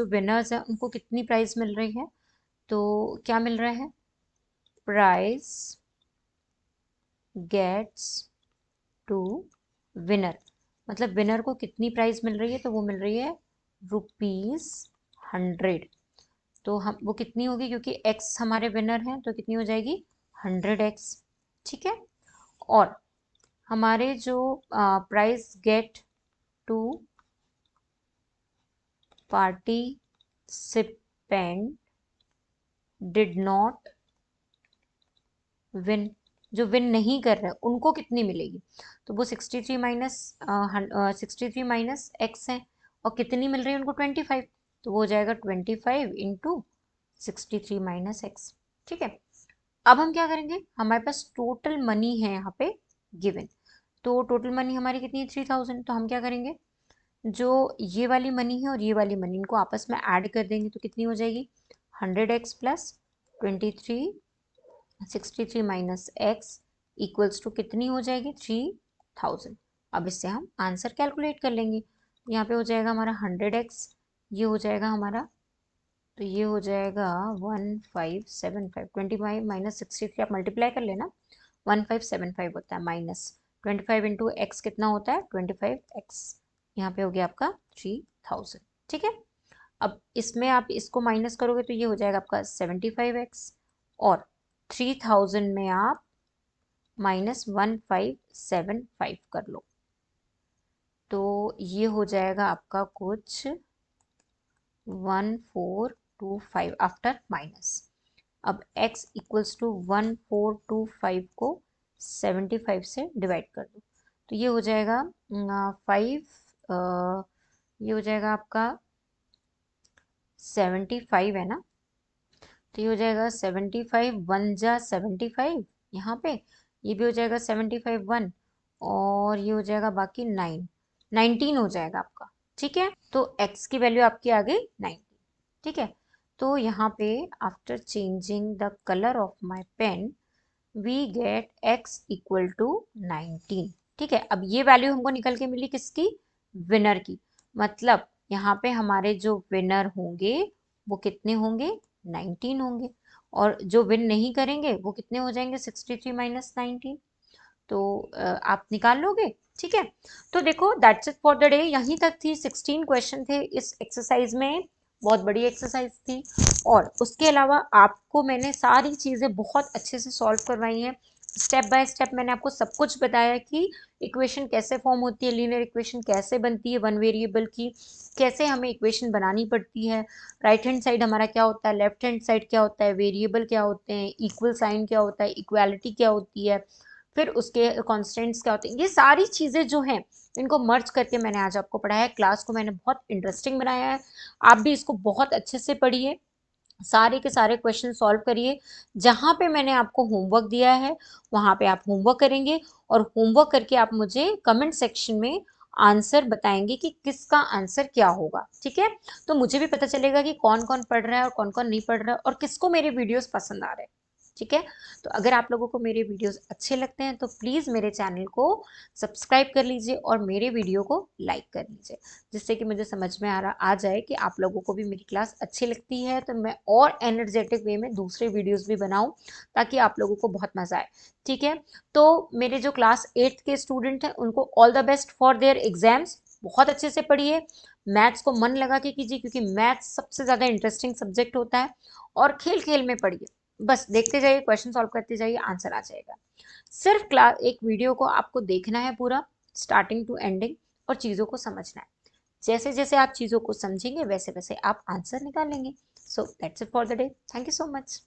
विनर्स हैं उनको कितनी प्राइस मिल रही है, तो क्या मिल रहा है, प्राइस गेट्स टू विनर, मतलब विनर को कितनी प्राइस मिल रही है, तो वो मिल रही है ₹100। तो हम वो कितनी होगी, क्योंकि x हमारे विनर हैं तो कितनी हो जाएगी 100x। ठीक है, और हमारे जो price get to participant did not win, जो विन नहीं कर रहे उनको कितनी मिलेगी, तो वो 63 माइनस एक्स है, और कितनी मिल रही है उनको 25, तो वो हो जाएगा 25 इंटू 63 - x। ठीक है, अब हम क्या करेंगे, हमारे पास टोटल मनी है यहाँ पे गिवन, तो टोटल मनी हमारी कितनी है 3000, तो हम क्या करेंगे, जो ये वाली मनी है और ये वाली मनी इनको आपस में ऐड कर देंगे, तो कितनी हो जाएगी 100x plus 23 63 minus x equals to कितनी हो जाएगी 3000। अब इससे हम आंसर कैलकुलेट कर लेंगे, यहाँ पे हो जाएगा हमारा 100x, ये हो जाएगा हमारा, तो ये हो जाएगा 1575, 25 माइनस 63 आप मल्टीप्लाई कर लेना, 1575 होता है, माइनस 25 इंटू एक्स कितना होता है 25x, यहाँ पे हो गया आपका 3000। ठीक है, अब इसमें आप इसको माइनस करोगे तो ये हो जाएगा आपका 75x, और 3000 में आप माइनस 1575 कर लो, तो ये हो जाएगा आपका कुछ 1425 आफ्टर माइनस। अब x इक्वल्स टू 1425 को 75 से डिवाइड कर दो, तो ये हो जाएगा 5, ये हो जाएगा आपका 75 है ना, तो ये हो जाएगा 75 वन जा 75, यहाँ पे ये भी हो जाएगा 75 वन, और ये हो जाएगा बाकी 19 हो जाएगा आपका। ठीक है, तो x की वैल्यू आपकी आ गई 19। ठीक है, तो यहाँ पे after changing the colour of my pen we get x equal to 19। ठीक है, अब ये वैल्यू हमको निकल के मिली किसकी, विनर की, मतलब यहाँ पे हमारे जो विनर होंगे वो कितने होंगे 19 होंगे, और जो विन नहीं करेंगे वो कितने हो जाएंगे 63 माइनस 19, तो आप निकाल लोगे। ठीक है, तो देखो that's it for the day, यहीं तक थी, 16 क्वेश्चन थे इस एक्सरसाइज में, बहुत बड़ी एक्सरसाइज थी, और उसके अलावा आपको मैंने सारी चीज़ें बहुत अच्छे से सॉल्व करवाई हैं, स्टेप बाय स्टेप मैंने आपको सब कुछ बताया कि इक्वेशन कैसे फॉर्म होती है, लीनियर इक्वेशन कैसे बनती है वन वेरिएबल की, कैसे हमें इक्वेशन बनानी पड़ती है, राइट हैंड साइड हमारा क्या होता है, लेफ्ट हैंड साइड क्या होता है, वेरिएबल क्या होते हैं, इक्वल साइन क्या होता है, इक्वालिटी क्या होती है, फिर उसके कॉन्स्टेंट्स क्या होते हैं, ये सारी चीज़ें जो हैं इनको मर्ज करके मैंने आज आपको पढ़ाया है, क्लास को मैंने बहुत इंटरेस्टिंग बनाया है, आप भी इसको बहुत अच्छे से पढ़िए, सारे के सारे क्वेश्चन सॉल्व करिए, जहाँ पे मैंने आपको होमवर्क दिया है वहाँ पे आप होमवर्क करेंगे, और होमवर्क करके आप मुझे कमेंट सेक्शन में आंसर बताएंगे कि किसका आंसर क्या होगा। ठीक है, तो मुझे भी पता चलेगा कि कौन कौन पढ़ रहा है और कौन कौन नहीं पढ़ रहा है, और किसको मेरे वीडियोस पसंद आ रहे हैं। ठीक है, तो अगर आप लोगों को मेरे वीडियोस अच्छे लगते हैं तो प्लीज़ मेरे चैनल को सब्सक्राइब कर लीजिए और मेरे वीडियो को लाइक कर लीजिए, जिससे कि मुझे समझ में आ जाए कि आप लोगों को भी मेरी क्लास अच्छी लगती है, तो मैं और एनर्जेटिक वे में दूसरे वीडियोस भी बनाऊं ताकि आप लोगों को बहुत मज़ा आए। ठीक है, तो मेरे जो क्लास 8th के स्टूडेंट हैं उनको all the best for their exams, बहुत अच्छे से पढ़िए, मैथ्स को मन लगा के कीजिए, क्योंकि मैथ्स सबसे ज़्यादा इंटरेस्टिंग सब्जेक्ट होता है, और खेल खेल में पढ़िए। बस देखते जाइए, क्वेश्चन सॉल्व करते जाइए, आंसर आ जाएगा। सिर्फ क्लास एक वीडियो को आपको देखना है पूरा स्टार्टिंग टू एंडिंग और चीज़ों को समझना है। जैसे जैसे आप चीज़ों को समझेंगे वैसे वैसे आप आंसर निकालेंगे। So that's it for the day. Thank you so much.